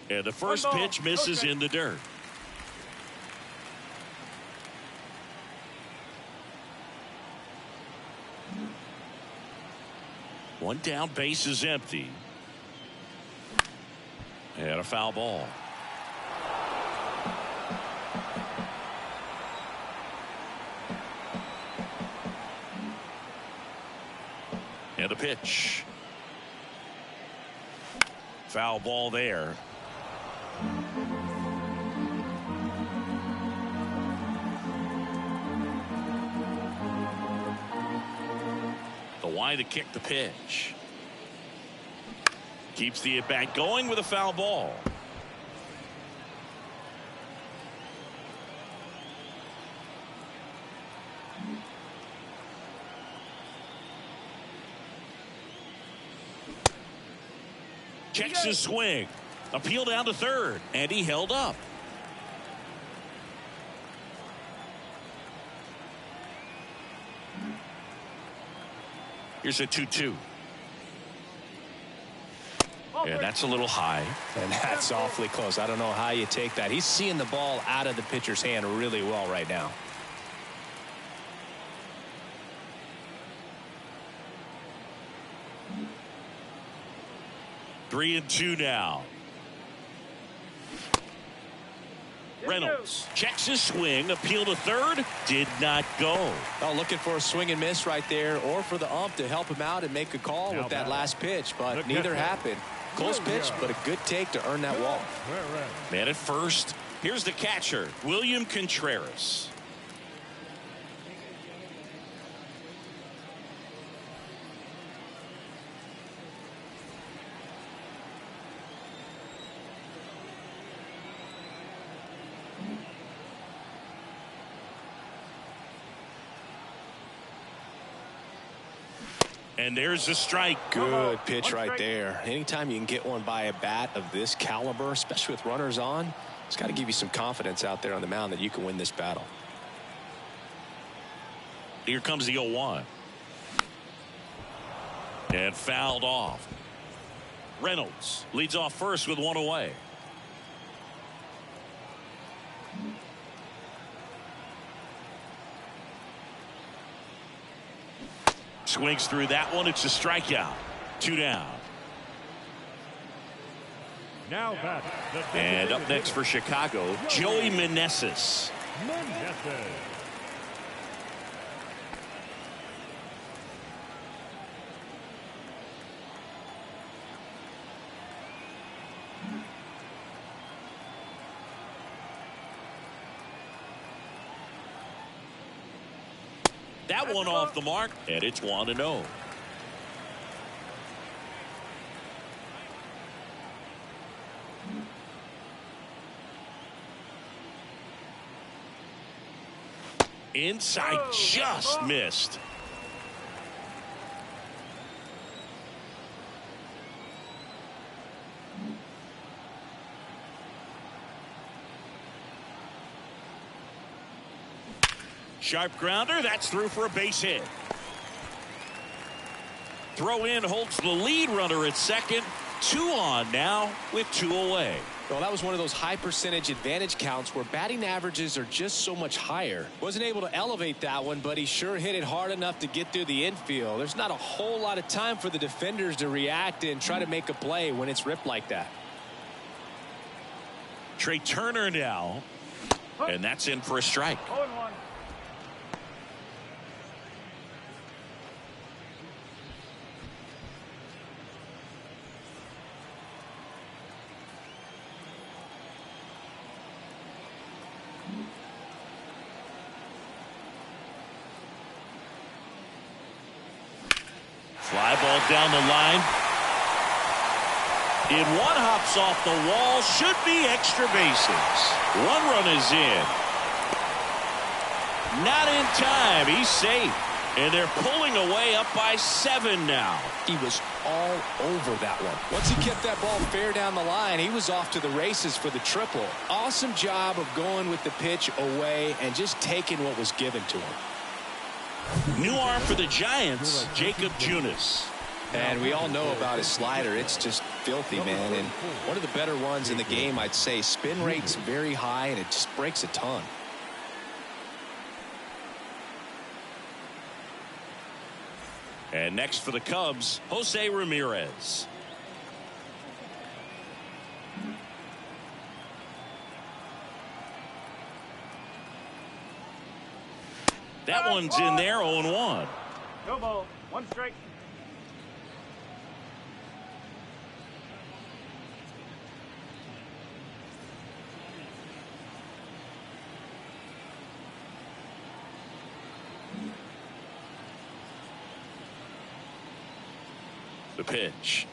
And the first pitch misses in the dirt. One down, base is empty. And a foul ball. And the pitch. Foul ball there. The line to kick the pitch. Keeps the at-bat going with a foul ball. Checks his swing. Appeal down to third. And he held up. Here's a 2-2. And that's a little high. And that's awfully close. I don't know how you take that. He's seeing the ball out of the pitcher's hand really well right now. Three and two now. Reynolds checks his swing. Appeal to third. Did not go. Oh, looking for a swing and miss right there, or for the ump to help him out and make a call with that last pitch, but neither happened. Close pitch, but a good take to earn that walk. Man at first. Here's the catcher, William Contreras. And there's a strike. Good pitch right there. Anytime you can get one by a bat of this caliber, especially with runners on, it's got to give you some confidence out there on the mound that you can win this battle. Here comes the 0-1. And fouled off. Reynolds leads off first with one away. Swings through that one. It's a strikeout. 2 down. Now back. And up next for Chicago, Joey Meneses. That one off the mark, and it's 1-0. Inside, just missed. Sharp grounder, that's through for a base hit. Throw in holds the lead runner at second. 2 on now with 2 away. Well, that was one of those high percentage advantage counts where batting averages are just so much higher. Wasn't able to elevate that one, but he sure hit it hard enough to get through the infield. There's not a whole lot of time for the defenders to react and try to make a play when it's ripped like that. Trey Turner now, and that's in for a strike. 0-1. Fly ball down the line. In one hops off the wall. Should be extra bases. 1 run is in. Not in time. He's safe. And they're pulling away up by 7 now. He was all over that one. Once he kept that ball fair down the line, he was off to the races for the triple. Awesome job of going with the pitch away and just taking what was given to him. New arm for the Giants, Jacob Junis. And we all know about his slider. It's just filthy, man. And one of the better ones in the game, I'd say. Spin rate's very high, and it just breaks a ton. And next for the Cubs, Jose Ramirez. That one's in there, 0-1. No ball. One strike. The pitch.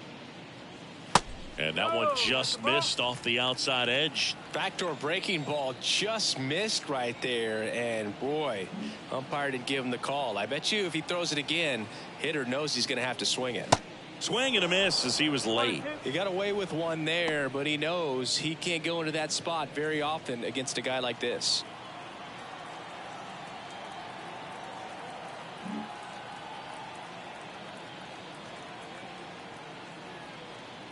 And that one just missed off the outside edge. Backdoor breaking ball just missed right there. And boy, umpire didn't give him the call. I bet you if he throws it again, hitter knows he's going to have to swing it. Swing and a miss as he was late. He got away with one there, but he knows he can't go into that spot very often against a guy like this.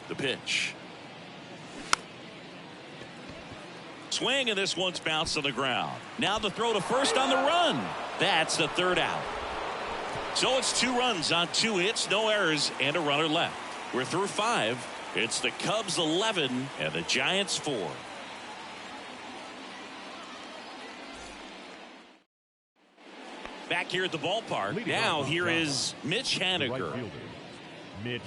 The pitch. Swing, and this one's bounced on the ground. Now the throw to first on the run. That's the third out. So it's 2 runs on 2 hits, no errors, and a runner left. We're through 5. It's the Cubs 11 and the Giants 4. Back here at the ballpark. Now here is Mitch Haniger. Mitch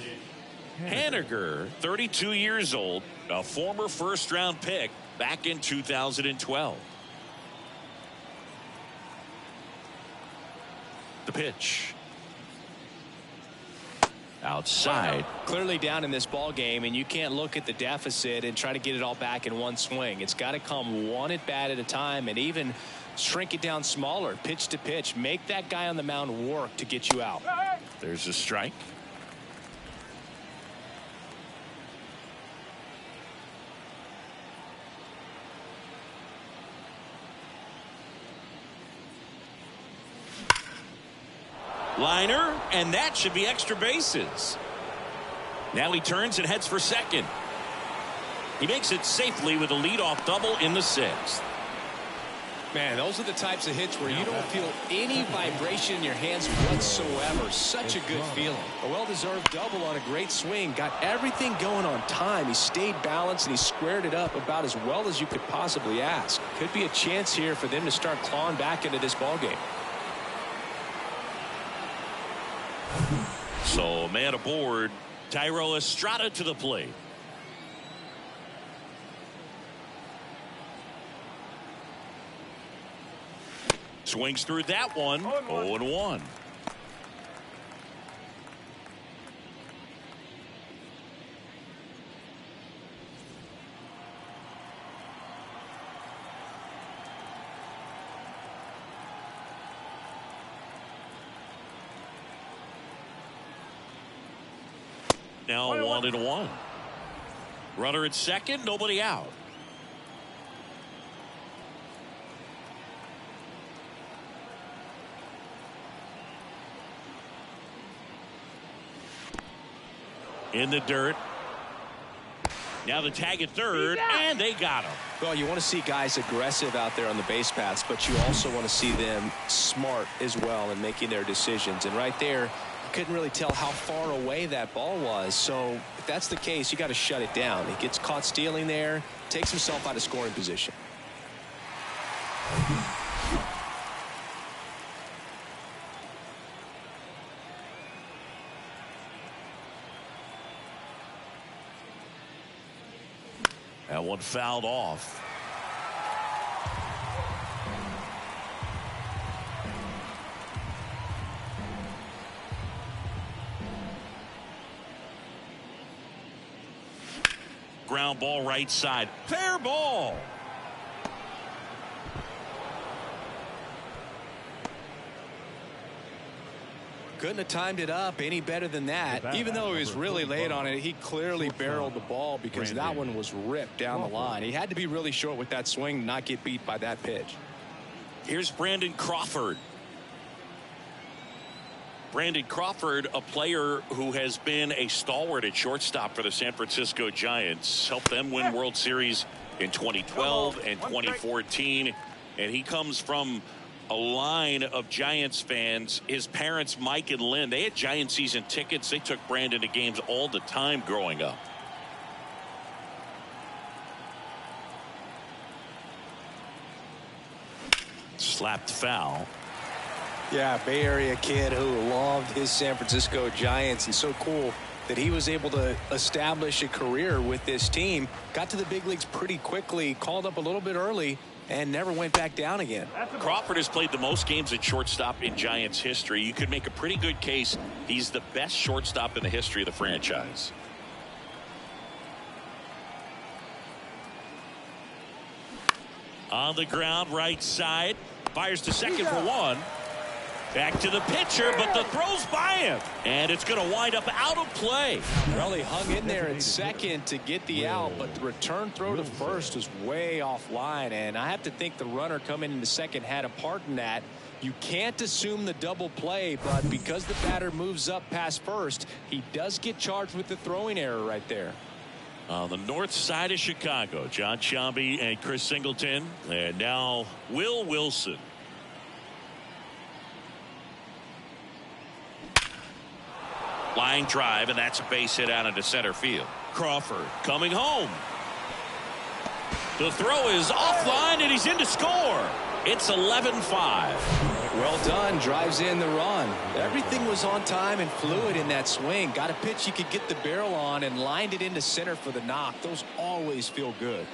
Haniger, 32 years old, a former first-round pick back in 2012. The pitch. Outside. Clearly down in this ball game, and you can't look at the deficit and try to get it all back in one swing. It's got to come one at bat at a time, and even shrink it down smaller, pitch to pitch. Make that guy on the mound work to get you out. There's a strike. Liner, and that should be extra bases. Now he turns and heads for second. He makes it safely with a leadoff double in the 6th. Man, those are the types of hits where you don't feel any vibration in your hands whatsoever. Such a good feeling. A well-deserved double on a great swing. Got everything going on time. He stayed balanced and he squared it up about as well as you could possibly ask. Could be a chance here for them to start clawing back into this ball game. So man aboard, Thairo Estrada to the plate. Swings through that one. 0-1. Now 1-1. Runner at second, nobody out. In the dirt. Now the tag at third, and they got him. Well, you want to see guys aggressive out there on the base paths, but you also want to see them smart as well in making their decisions. And right there, you couldn't really tell how far away that ball was. So if that's the case, you got to shut it down. He gets caught stealing there, takes himself out of scoring position. That one fouled off. Ground ball right side. Fair ball. Couldn't have timed it up any better than that. Even though he was really late on it, he clearly barreled the ball because that one was ripped down the line. He had to be really short with that swing, not get beat by that pitch. Here's Brandon Crawford. Brandon Crawford, a player who has been a stalwart at shortstop for the San Francisco Giants, helped them win World Series in 2012 and 2014, and he comes from a line of Giants fans. His parents, Mike and Lynn, they had Giant season tickets. They took Brandon to games all the time growing up. Slapped foul. Yeah, Bay Area kid who loved his San Francisco Giants, and so cool that he was able to establish a career with this team. Got to the big leagues pretty quickly, called up a little bit early, and never went back down again. Crawford has played the most games at shortstop in Giants history. You could make a pretty good case he's the best shortstop in the history of the franchise. On the ground, right side. Fires to second for one. Back to the pitcher, but the throw's by him. And it's going to wind up out of play. Well, he hung in there at second to get the out, but the return throw to first was way offline. And I have to think the runner coming into second had a part in that. You can't assume the double play, but because the batter moves up past first, he does get charged with the throwing error right there. On the north side of Chicago, John Sciambi and Chris Singleton. And now Will Wilson. Line drive, and that's a base hit out into center field. Crawford coming home. The throw is offline, and he's in to score. It's 11-5. Well done. Drives in the run. Everything was on time and fluid in that swing. Got a pitch you could get the barrel on and lined it into center for the knock. Those always feel good.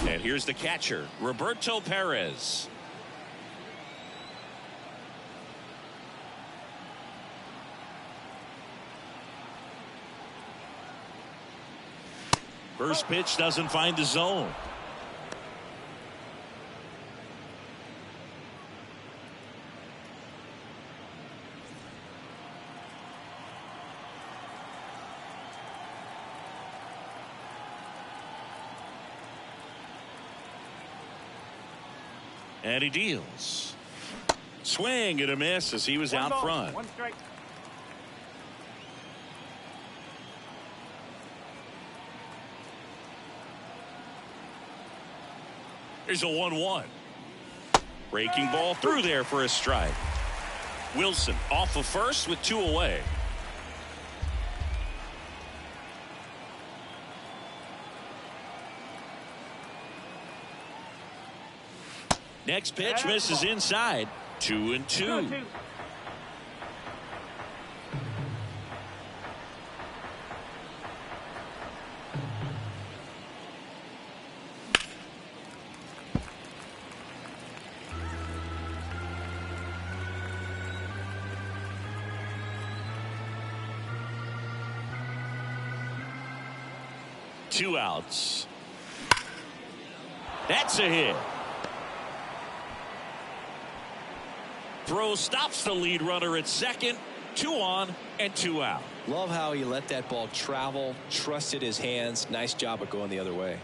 And here's the catcher, Roberto Perez. First pitch doesn't find the zone. And he deals. Swing and a miss as he was out front. One strike. Here's a 1-1. Breaking ball through there for a strike. Wilson off of first with two away. Next pitch misses inside. 2-2. Two outs. That's a hit. Throw stops the lead runner at second. 2 on and 2 out. Love how he let that ball travel, trusted his hands. Nice job of going the other way.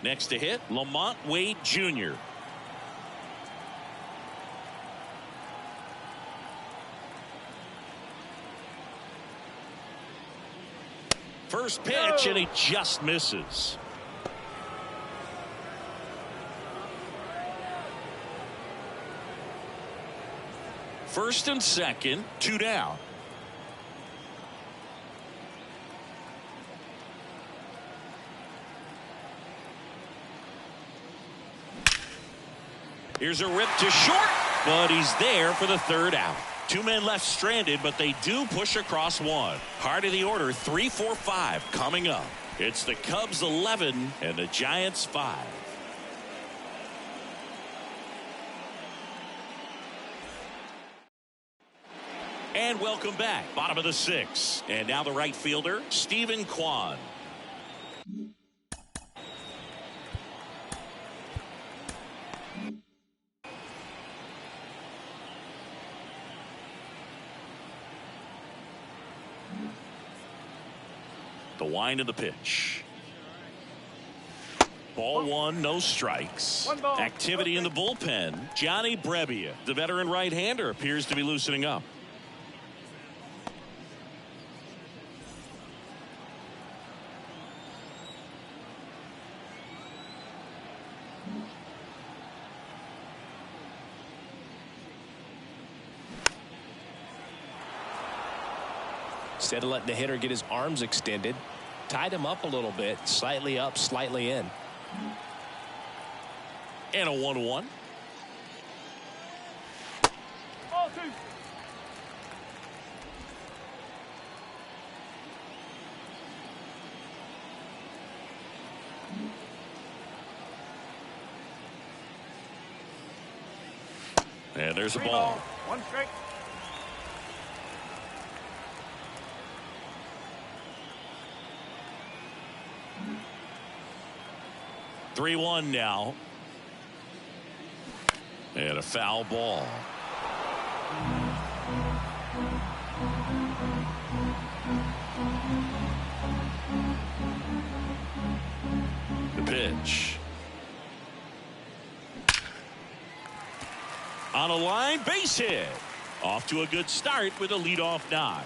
Next to hit, Lamont Wade Jr. First pitch, and he just misses. First and second, 2 down. Here's a rip to short, but he's there for the 3rd out. 2 men left stranded, but they do push across one. Heart of the order, 3, 4, 5 coming up. It's the Cubs 11 and the Giants 5. And welcome back. Bottom of the 6th. And now the right fielder, Stephen Kwan. The wind of the pitch. Ball 1, no strikes. Activity in the bullpen. Johnny Brebbia, the veteran right-hander, appears to be loosening up. Instead of letting the hitter get his arms extended, tied him up a little bit, slightly up, slightly in. And a 1-1. Ball two. And there's a 3 ball. ball. 1 strike. Three-1 now. And a foul ball. The pitch. On a line, base hit. Off to a good start with a leadoff knock.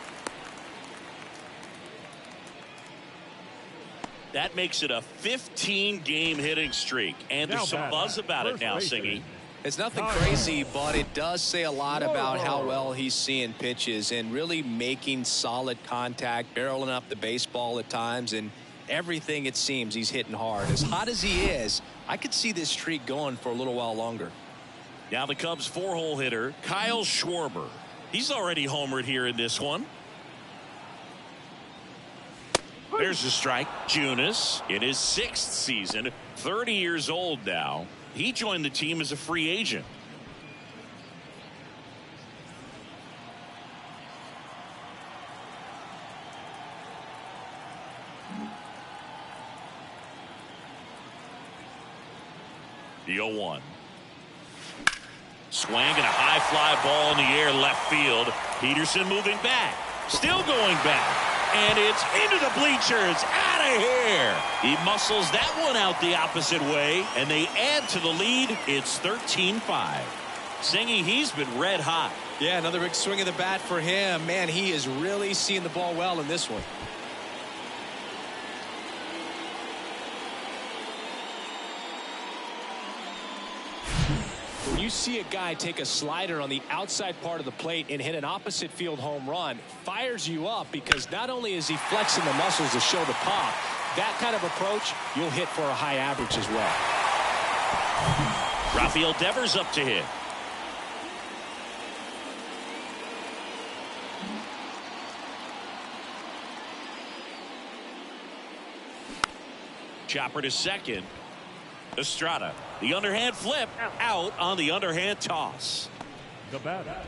That makes it a 15-game hitting streak. And there's some buzz about it now, Singy. It's nothing crazy, but it does say a lot about how well he's seeing pitches and really making solid contact, barreling up the baseball at times, and everything it seems he's hitting hard. As hot as he is, I could see this streak going for a little while longer. Now the Cubs 4-hole hitter, Kyle Schwarber. He's already homered here in this one. There's a strike. Junis in his 6th season, 30 years old now. He joined the team as a free agent. The 0-1. Swing and a high fly ball in the air left field. Peterson moving back. Still going back. And it's into the bleachers. Out of here. He muscles that one out the opposite way. And they add to the lead. It's 13-5. Singy, he's been red hot. Yeah, another big swing of the bat for him. Man, he is really seeing the ball well in this one. When you see a guy take a slider on the outside part of the plate and hit an opposite field home run, fires you up because not only is he flexing the muscles to show the pop, that kind of approach, you'll hit for a high average as well. Rafael Devers up to hit. Chopper to second. Estrada, the underhand flip, out on the underhand toss. The batter,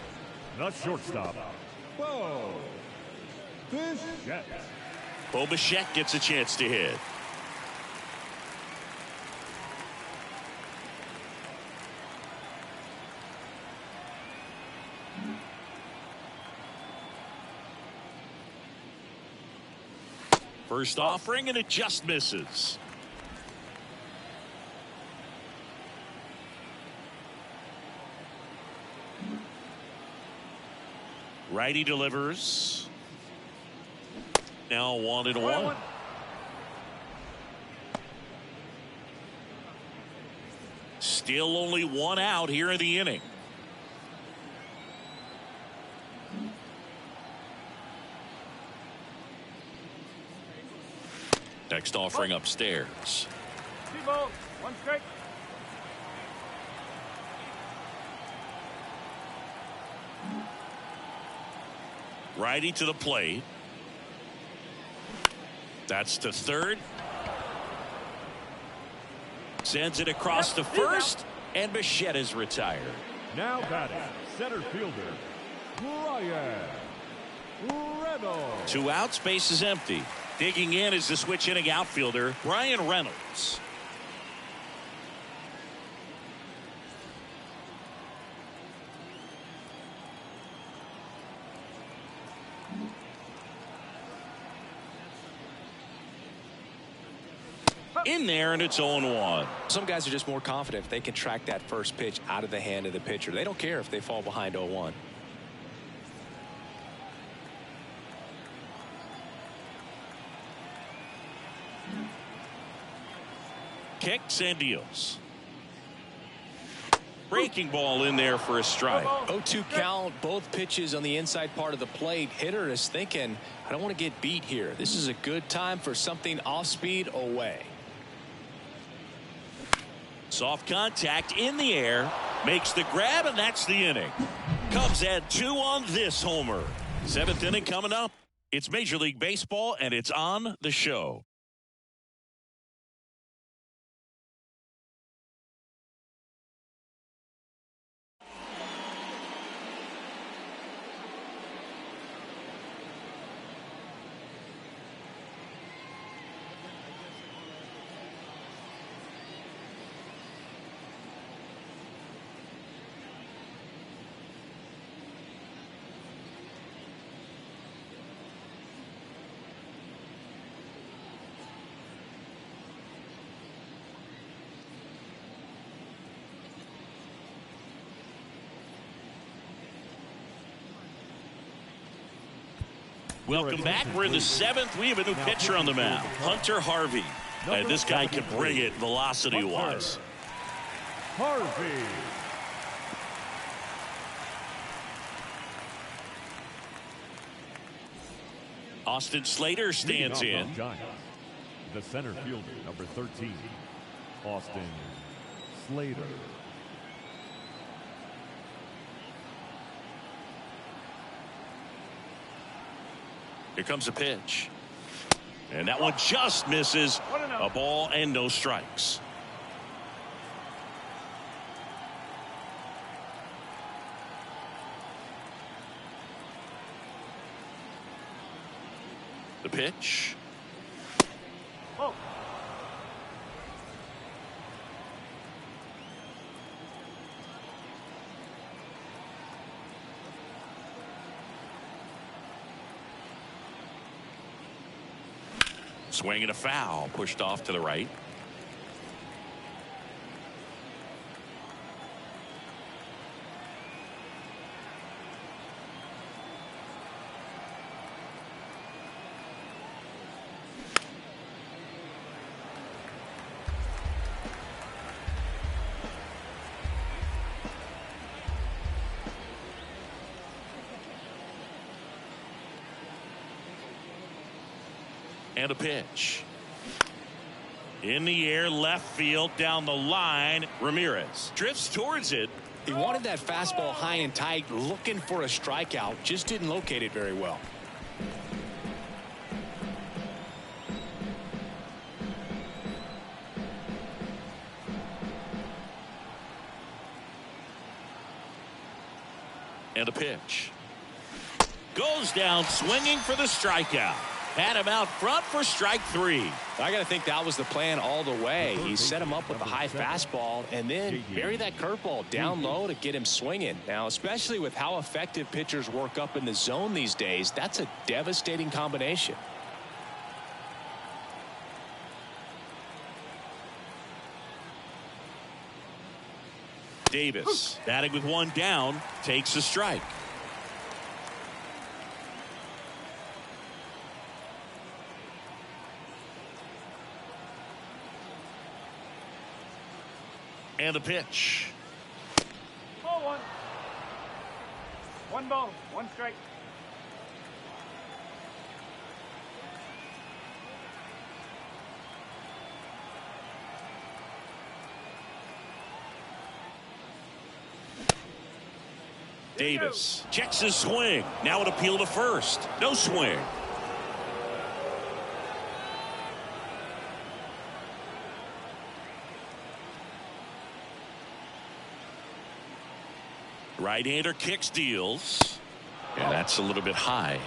the shortstop, Bo Bichette. Bo Bichette gets a chance to hit. First offering, and it just misses. Righty delivers. Now 1-1. Still only one out here in the inning. Next offering upstairs. 2 balls. 1 strike. Righty to the plate. That's to third. Sends it across to first, and Bichette is retired. Now batting, center fielder, Brian Reynolds. 2 outs, base is empty. Digging in is the switch hitting outfielder, Brian Reynolds. In there, and it's 0-1. Some guys are just more confident if they can track that first pitch out of the hand of the pitcher. They don't care if they fall behind 0-1. Kicks and deals. Breaking ball in there for a strike. 0-2 count, both pitches on the inside part of the plate. Hitter is thinking, I don't want to get beat here. This is a good time for something off speed away. Soft contact in the air, makes the grab, and that's the inning. Cubs add 2 on this homer. 7th inning coming up. It's Major League Baseball, and it's on the show. Welcome back. We're in the 7th. We have a new pitcher on the mound, Hunter Harvey. And this guy can bring it velocity-wise. Harvey. Austin Slater stands in. Giants, the center fielder, number 13, Austin Slater. Here comes a pitch. And that one just misses. A ball and no strikes. The pitch. Oh. Swing and a foul, pushed off to the right. And a pitch. In the air, left field, down the line. Ramirez drifts towards it. He wanted that fastball high and tight, looking for a strikeout. Just didn't locate it very well. And a pitch. Goes down swinging for the strikeout. Had him out front for strike 3. I got to think that was the plan all the way. He set him up with a high fastball and then bury that curveball down low to get him swinging. Now, especially with how effective pitchers work up in the zone these days, that's a devastating combination. Davis batting with 1 down, takes a strike. And a pitch. Ball 1. 1 ball, 1 strike. Davis checks his swing. Now an appeal to first. No swing. Right-hander kicks, deals. And that's a little bit high.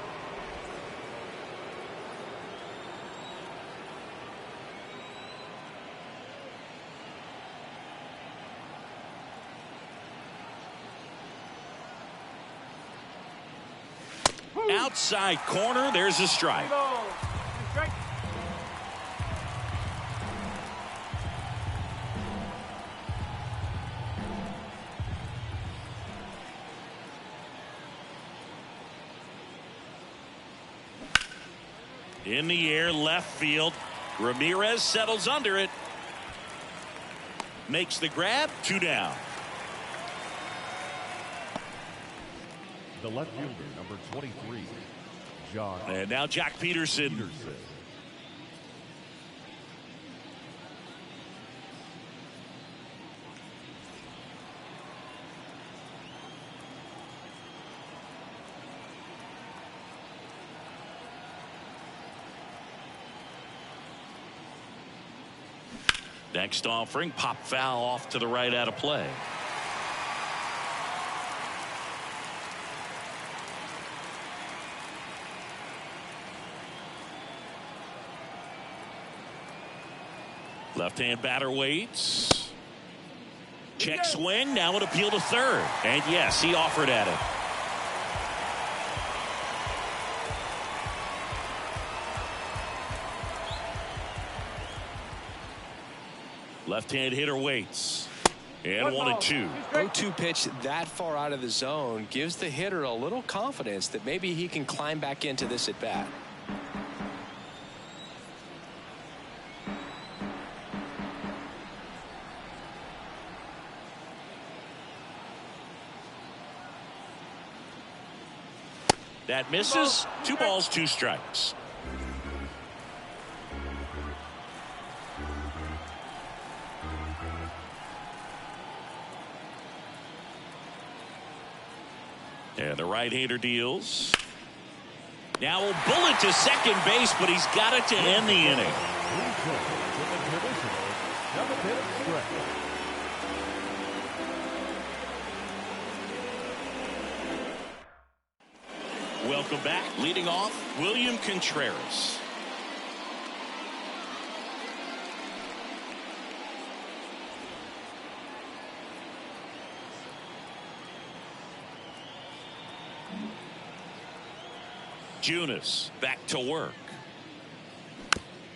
Outside corner, there's a strike. Ball, 2 strike. In the air, left field. Ramirez settles under it. Makes the grab, 2 down. the left fielder, number 23, Josh. And now Jack Peterson. Next offering, pop foul off to the right out of play. Left-hand batter waits. Check swing, now an appeal to third. And yes, he offered at it. Left-hand hitter waits. And 1-2. 0-2 pitch that far out of the zone gives the hitter a little confidence that maybe he can climb back into this at bat. That misses. 2 balls, 2 strikes. And the right-hander deals. Now a bullet to second base, but he's got it to end the inning. Welcome back. Leading off, William Contreras. Junis back to work.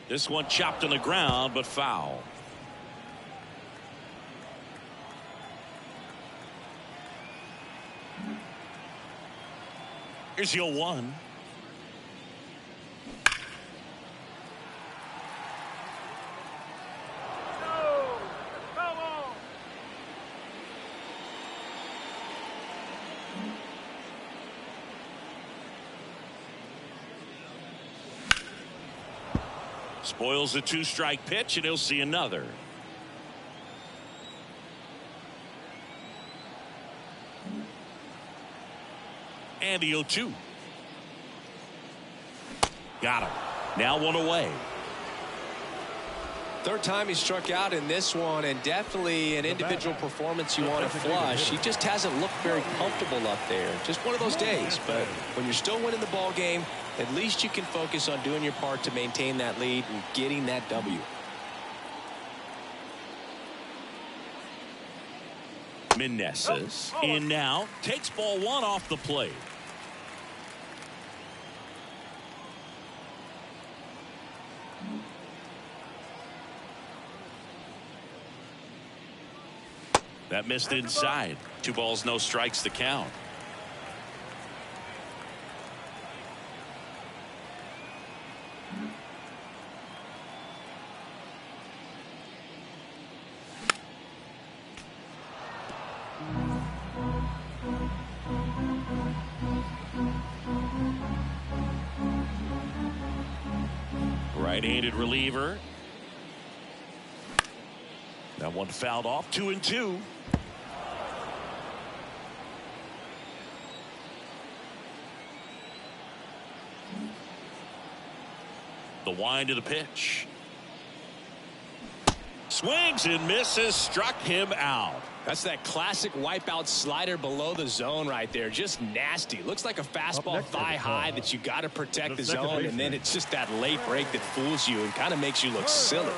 This one chopped on the ground, but foul. Here's your 1. Spoils a 2-strike pitch, and he'll see another. And the 0-2. Got him. Now 1 away. Third time he struck out in this one, and definitely an individual performance you want to flush. He just hasn't looked very comfortable up there. Just one of those days. But when you're still winning the ball game, at least you can focus on doing your part to maintain that lead and getting that W. Meneses in now. Takes ball 1 off the plate. That missed inside. 2 balls, no strikes to count. Right-handed reliever. That one fouled off. 2-2. The wind of the pitch. Swings and misses. Struck him out. That's that classic wipeout slider below the zone right there. Just nasty. Looks like a fastball thigh high that you got to protect the zone, and then it's just that late break that fools you and kind of makes you look silly.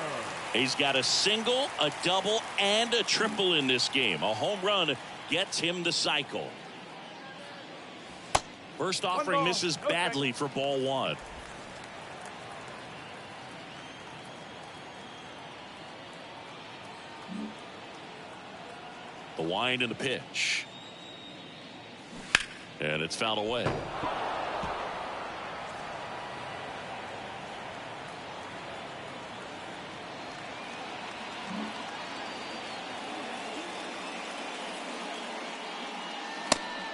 He's got a single, a double, and a triple in this game. A home run gets him the cycle. First offering misses badly for ball 1. The wind and the pitch. And it's fouled away.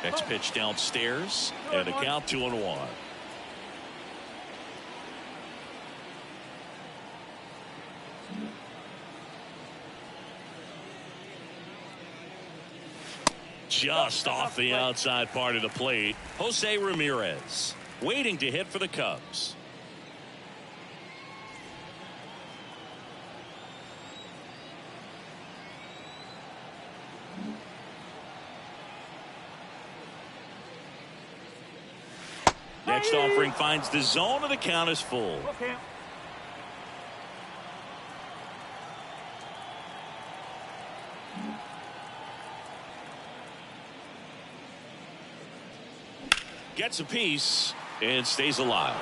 Next pitch downstairs, and a count 2-1. Just off the outside part of the plate, Jose Ramirez waiting to hit for the Cubs. Next offering finds the zone, and the count is full. Okay. Gets a piece and stays alive.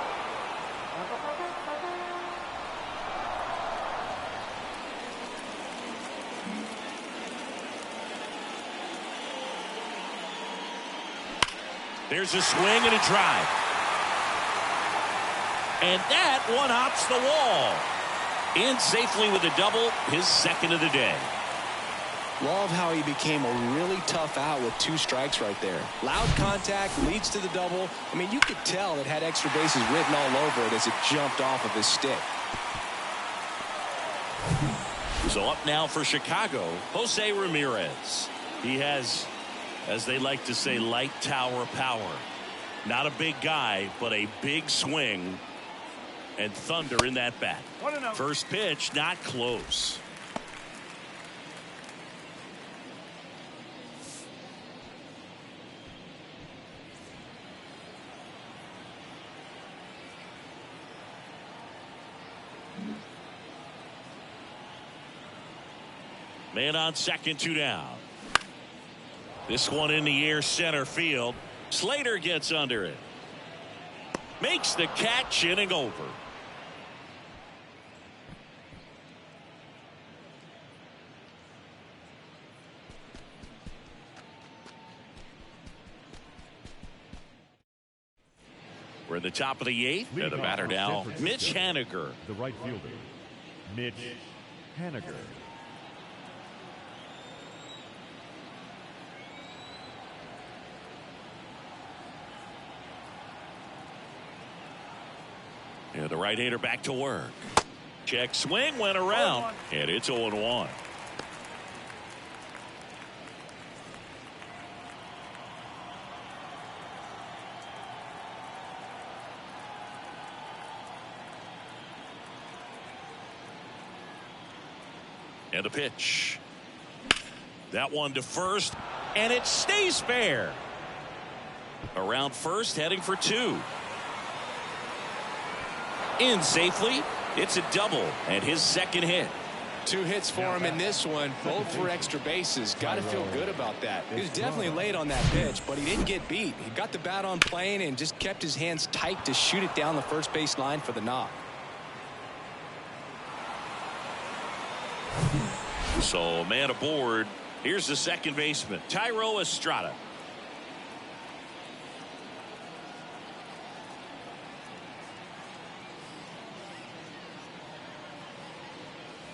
There's a swing and a drive. And that one hops the wall. In safely with a double, his second of the day. Love how he became a really tough out with 2 strikes right there. Loud contact leads to the double. I mean, you could tell it had extra bases written all over it as it jumped off of his stick. So up now for Chicago, Jose Ramirez. He has, as they like to say, light tower power. Not a big guy, but a big swing and thunder in that bat. First pitch, not close. Man on second, 2 down. This one in the air center field. Slater gets under it. Makes the catch, inning over. We're at the top of the 8th. And the batter now, Mitch Haniger. The right fielder, Mitch Haniger. And the right-hander back to work. Check swing, went around, and it's 0-1. And the pitch. That one to first, and it stays fair. Around first, heading for 2. In safely, it's a double and his second hit. 2 hits for him in this one, both for extra bases. Got to feel good about that. He was definitely late on that pitch, but he didn't get beat. He got the bat on plane and just kept his hands tight to shoot it down the first base line for the knock. So man aboard. Here's the second baseman, Thairo Estrada.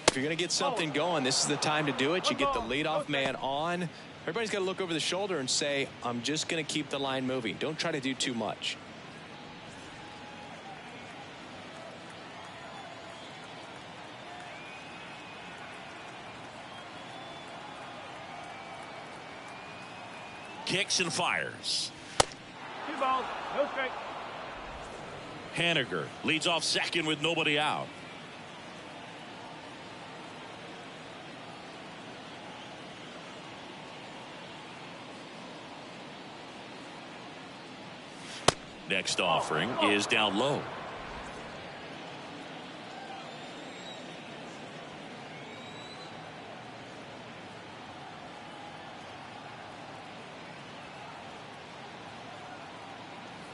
If you're going to get something going, this is the time to do it. You get the leadoff man on. Everybody's got to look over the shoulder and say, I'm just going to keep the line moving. Don't try to do too much. Kicks and fires. 2 balls, no strike. Haniger leads off second with nobody out. Next offering is down low.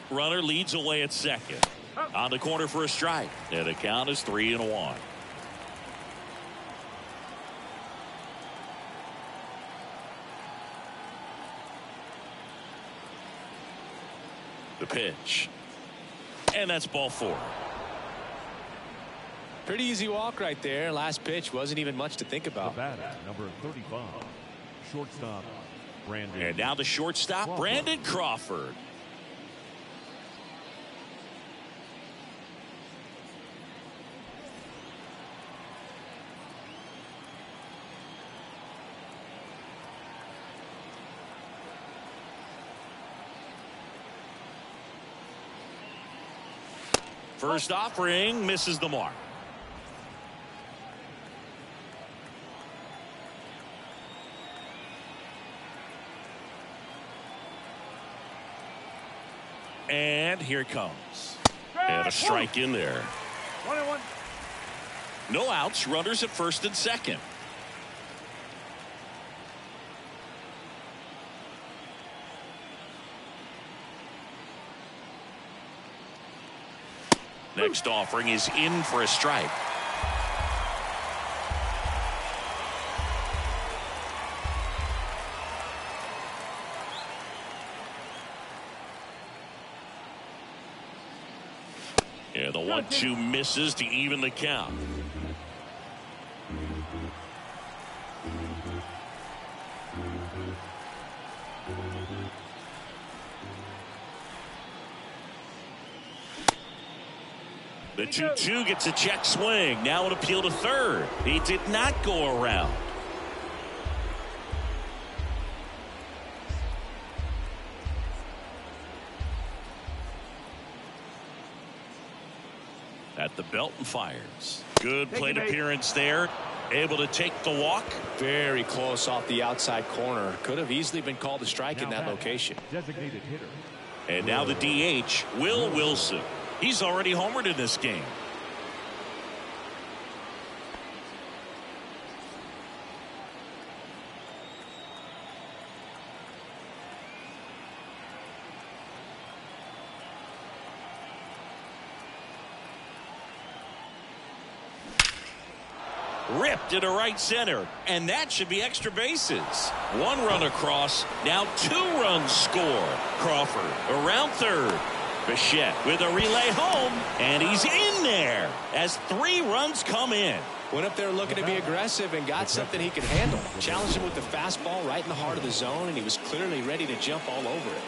Runner leads away at second. On the corner for a strike. And the count is 3-1. The pitch. And that's ball 4. Pretty easy walk right there. Last pitch wasn't even much to think about. The batter, number 35, shortstop, And now the shortstop, Brandon Crawford. First offering misses the mark. And here it comes. And a strike in there. 1-1. No outs, runners at first and second. Next offering is in for a strike. Yeah, the 1-2 misses to even the count. The 2-2 gets a check swing. Now an appeal to third. He did not go around. At the belt and fires. Good plate appearance there. Able to take the walk. Very close off the outside corner. Could have easily been called a strike in that location. Designated hitter. And now the DH, Will Wilson. He's already homered in this game. Ripped into right center, and that should be extra bases. One run across, now 2 runs score. Crawford around third. Bichette with a relay home, and he's in there as 3 runs come in. Went up there looking to be aggressive and got something he could handle. Challenged him with the fastball right in the heart of the zone, and he was clearly ready to jump all over it.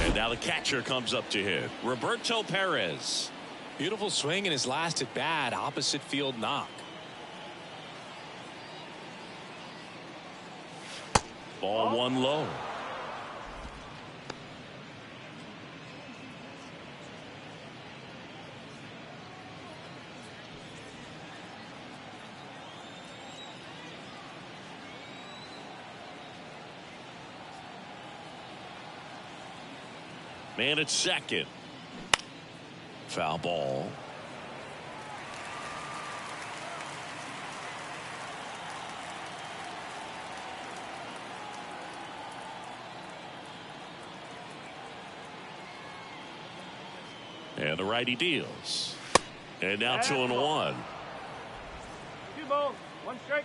And now the catcher comes up to hit. Roberto Perez. Beautiful swing in his last at bat. Opposite field knock. Ball 1 low. Man at second. Foul ball. And the righty deals. And now 2-1. 2 balls, 1 strike.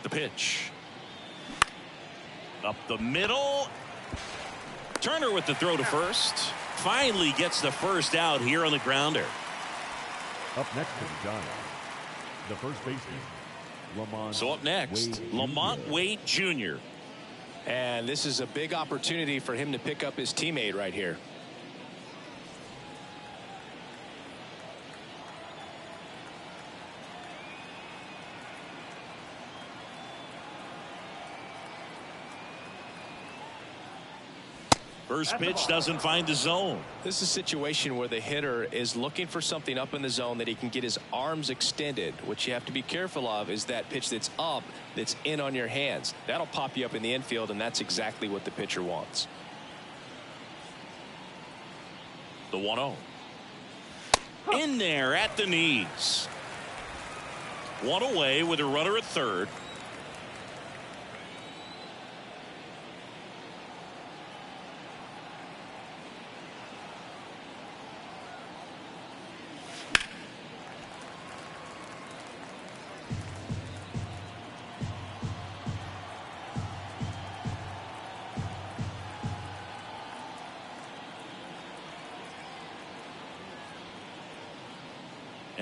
The pitch. Up the middle. Turner with the throw to first. Finally gets the first out here on the grounder. Up next to the Giants, the first baseman, Lamont. So up next, Lamont Wade Jr. And this is a big opportunity for him to pick up his teammate right here. First pitch doesn't find the zone. This is a situation where the hitter is looking for something up in the zone that he can get his arms extended. What you have to be careful of is that pitch that's up, that's in on your hands. That'll pop you up in the infield, and that's exactly what the pitcher wants. The 1-0. In there at the knees. 1 away with a runner at third.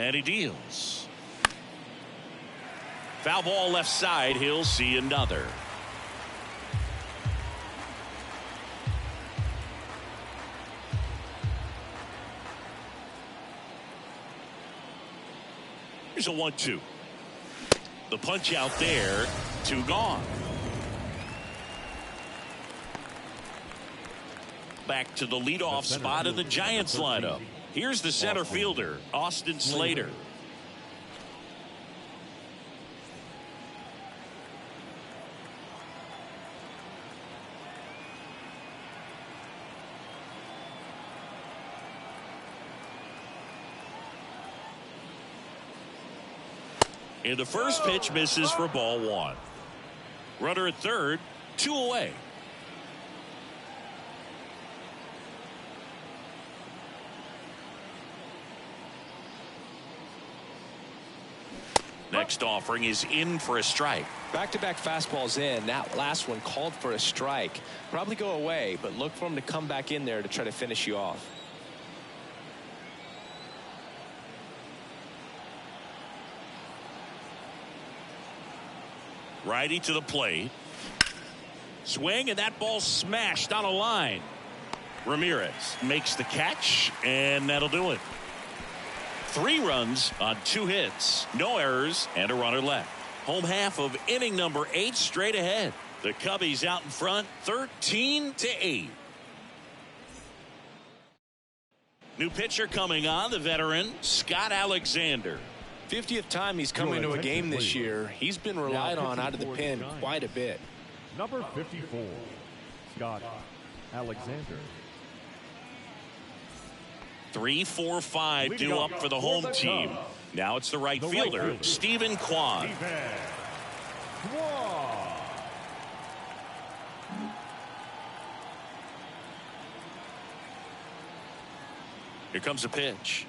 And he deals. Foul ball left side. He'll see another. Here's a 1-2. The punch out there. 2 gone. Back to the leadoff spot in the Giants lineup. Here's the center fielder, Austin Slater. And the first pitch misses for ball 1. Runner at third, 2 away. Next offering is in for a strike. Back-to-back fastballs in. That last one called for a strike. Probably go away, but look for him to come back in there to try to finish you off. Righty to the plate. Swing, and that ball smashed on a line. Ramirez makes the catch, and that'll do it. 3 runs on 2 hits, no errors, and a runner left. Home half of inning number 8 straight ahead. The Cubbies out in front, 13-8. New pitcher coming on, the veteran Scott Alexander. 50th time he's come into a game this year. He's been relied on out of the pen quite a bit. Number 54, Scott Alexander. 3-4-5 due up for the home team. Now it's the right fielder, Stephen Kwan. Here comes a pitch.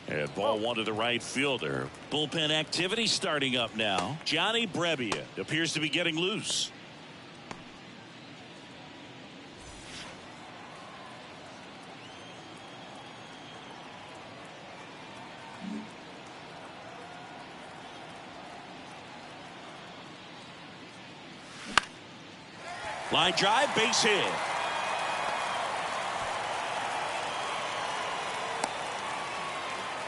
And ball 1 to the right fielder. Bullpen activity starting up now. Johnny Brebbia appears to be getting loose. Line drive, base hit.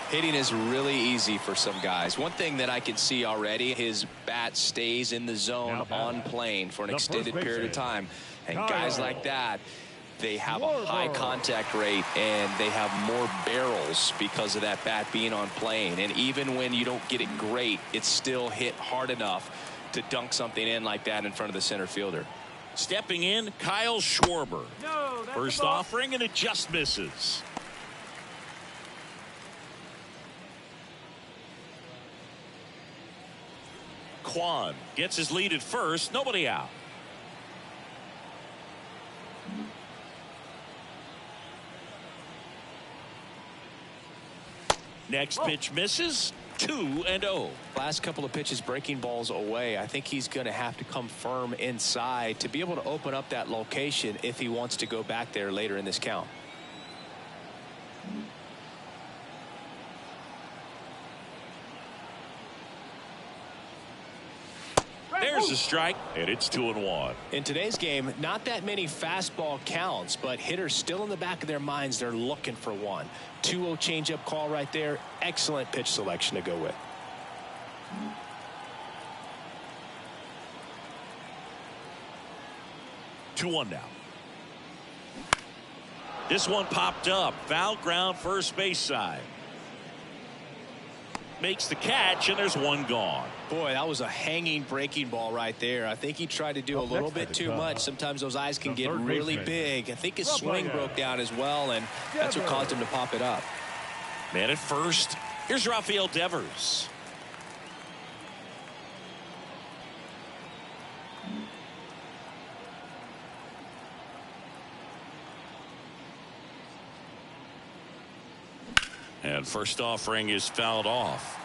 Hitting is really easy for some guys. One thing that I can see already, his bat stays in the zone on plane for an extended period of time. And guys like that, they have a high contact rate and they have more barrels because of that bat being on plane. And even when you don't get it great, it's still hit hard enough to dunk something in like that in front of the center fielder. Stepping in, Kyle Schwarber. First offering, and it just misses. Kwan gets his lead at first, nobody out. Next pitch misses. 2-0. Last couple of pitches breaking balls away. I think he's going to have to come firm inside to be able to open up that location if he wants to go back there later in this count. There's a strike, and it's 2-1. In today's game, not that many fastball counts, but hitters still in the back of their minds, they're looking for one. 2-0 changeup call right there. Excellent pitch selection to go with. Two one now. This one popped up. Foul ground, first base side. Makes the catch, and there's one gone. Boy, that was a hanging breaking ball right there. I think he tried to do a little bit too much. Sometimes those eyes can get really big. I think his swing broke down as well, and that's what caused him to pop it up. Man at first. Here's Rafael Devers. And first offering is fouled off.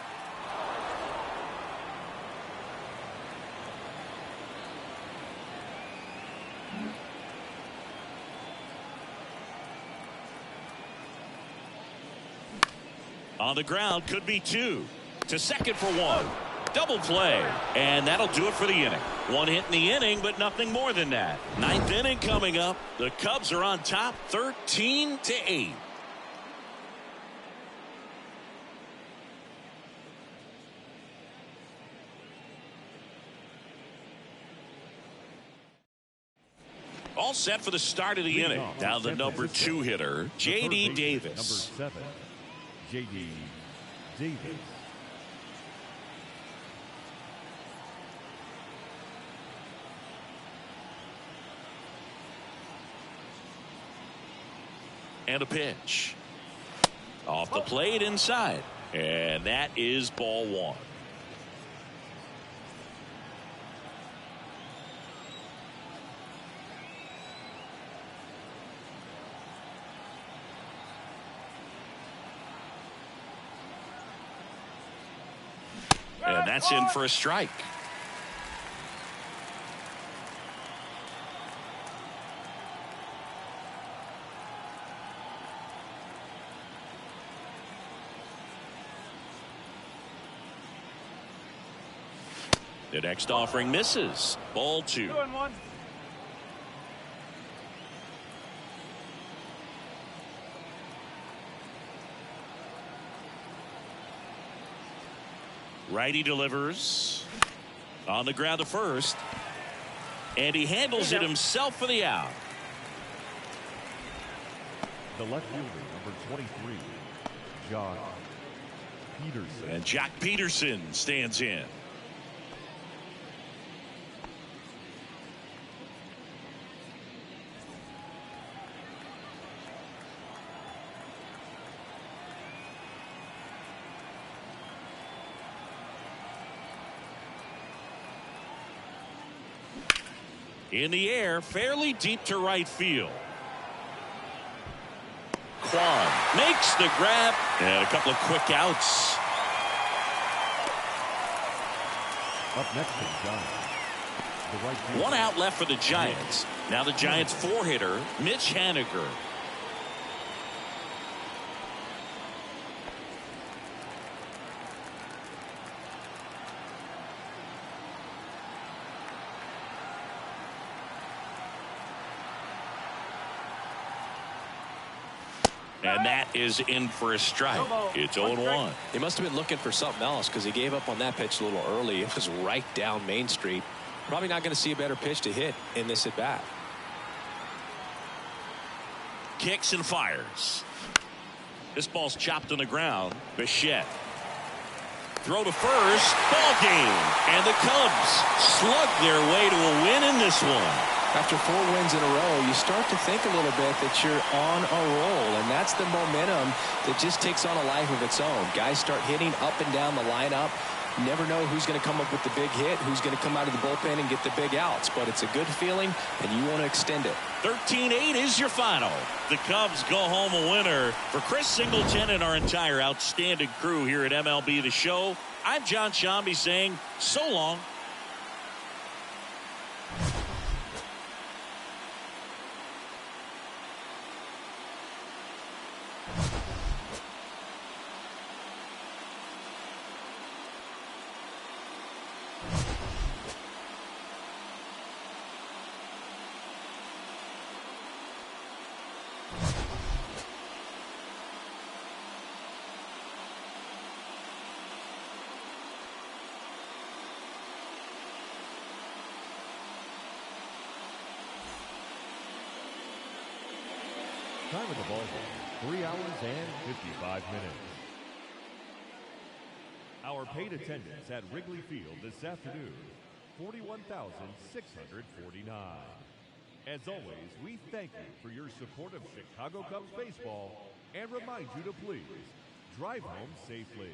On the ground, could be 2. To second for 1. Double play. And that'll do it for the inning. 1 hit in the inning, but nothing more than that. 9th inning coming up. The Cubs are on top 13-8. All set for the start of the inning. Now the number 2 hitter, J.D. Davis. Number 7, J.D. Davis. And a pitch. Off the plate inside. And that is ball 1. And that's in for a strike. The next offering misses. Ball 2. 2-1. Righty delivers. On the ground to first. And he handles it himself for the out. The left fielder, number 23, Jock Peterson. And Jock Peterson stands in. In the air, fairly deep to right field. Kwan makes the grab, and a couple of quick outs. Up next for the Giants, the right fielder. 1 out left for the Giants. Now the Giants 4 hitter, Mitch Haniger. And that is in for a strike. It's 0-1. He must have been looking for something else because he gave up on that pitch a little early. It was right down Main Street. Probably not going to see a better pitch to hit in this at bat. Kicks and fires. This ball's chopped on the ground. Bichette. Throw to first. Ball game. And the Cubs slug their way to a win in this one. After 4 wins in a row, you start to think a little bit that you're on a roll, and that's the momentum that just takes on a life of its own. Guys start hitting up and down the lineup. You never know who's going to come up with the big hit, who's going to come out of the bullpen and get the big outs, but it's a good feeling, and you want to extend it. 13-8 is your final. The Cubs go home a winner. For Chris Singleton and our entire outstanding crew here at MLB The Show, I'm John Shambi saying so long. Time of the ball game, 3 hours and 55 minutes. Our paid attendance at Wrigley Field this afternoon, 41,649. As always, we thank you for your support of Chicago Cubs baseball and remind you to please drive home safely.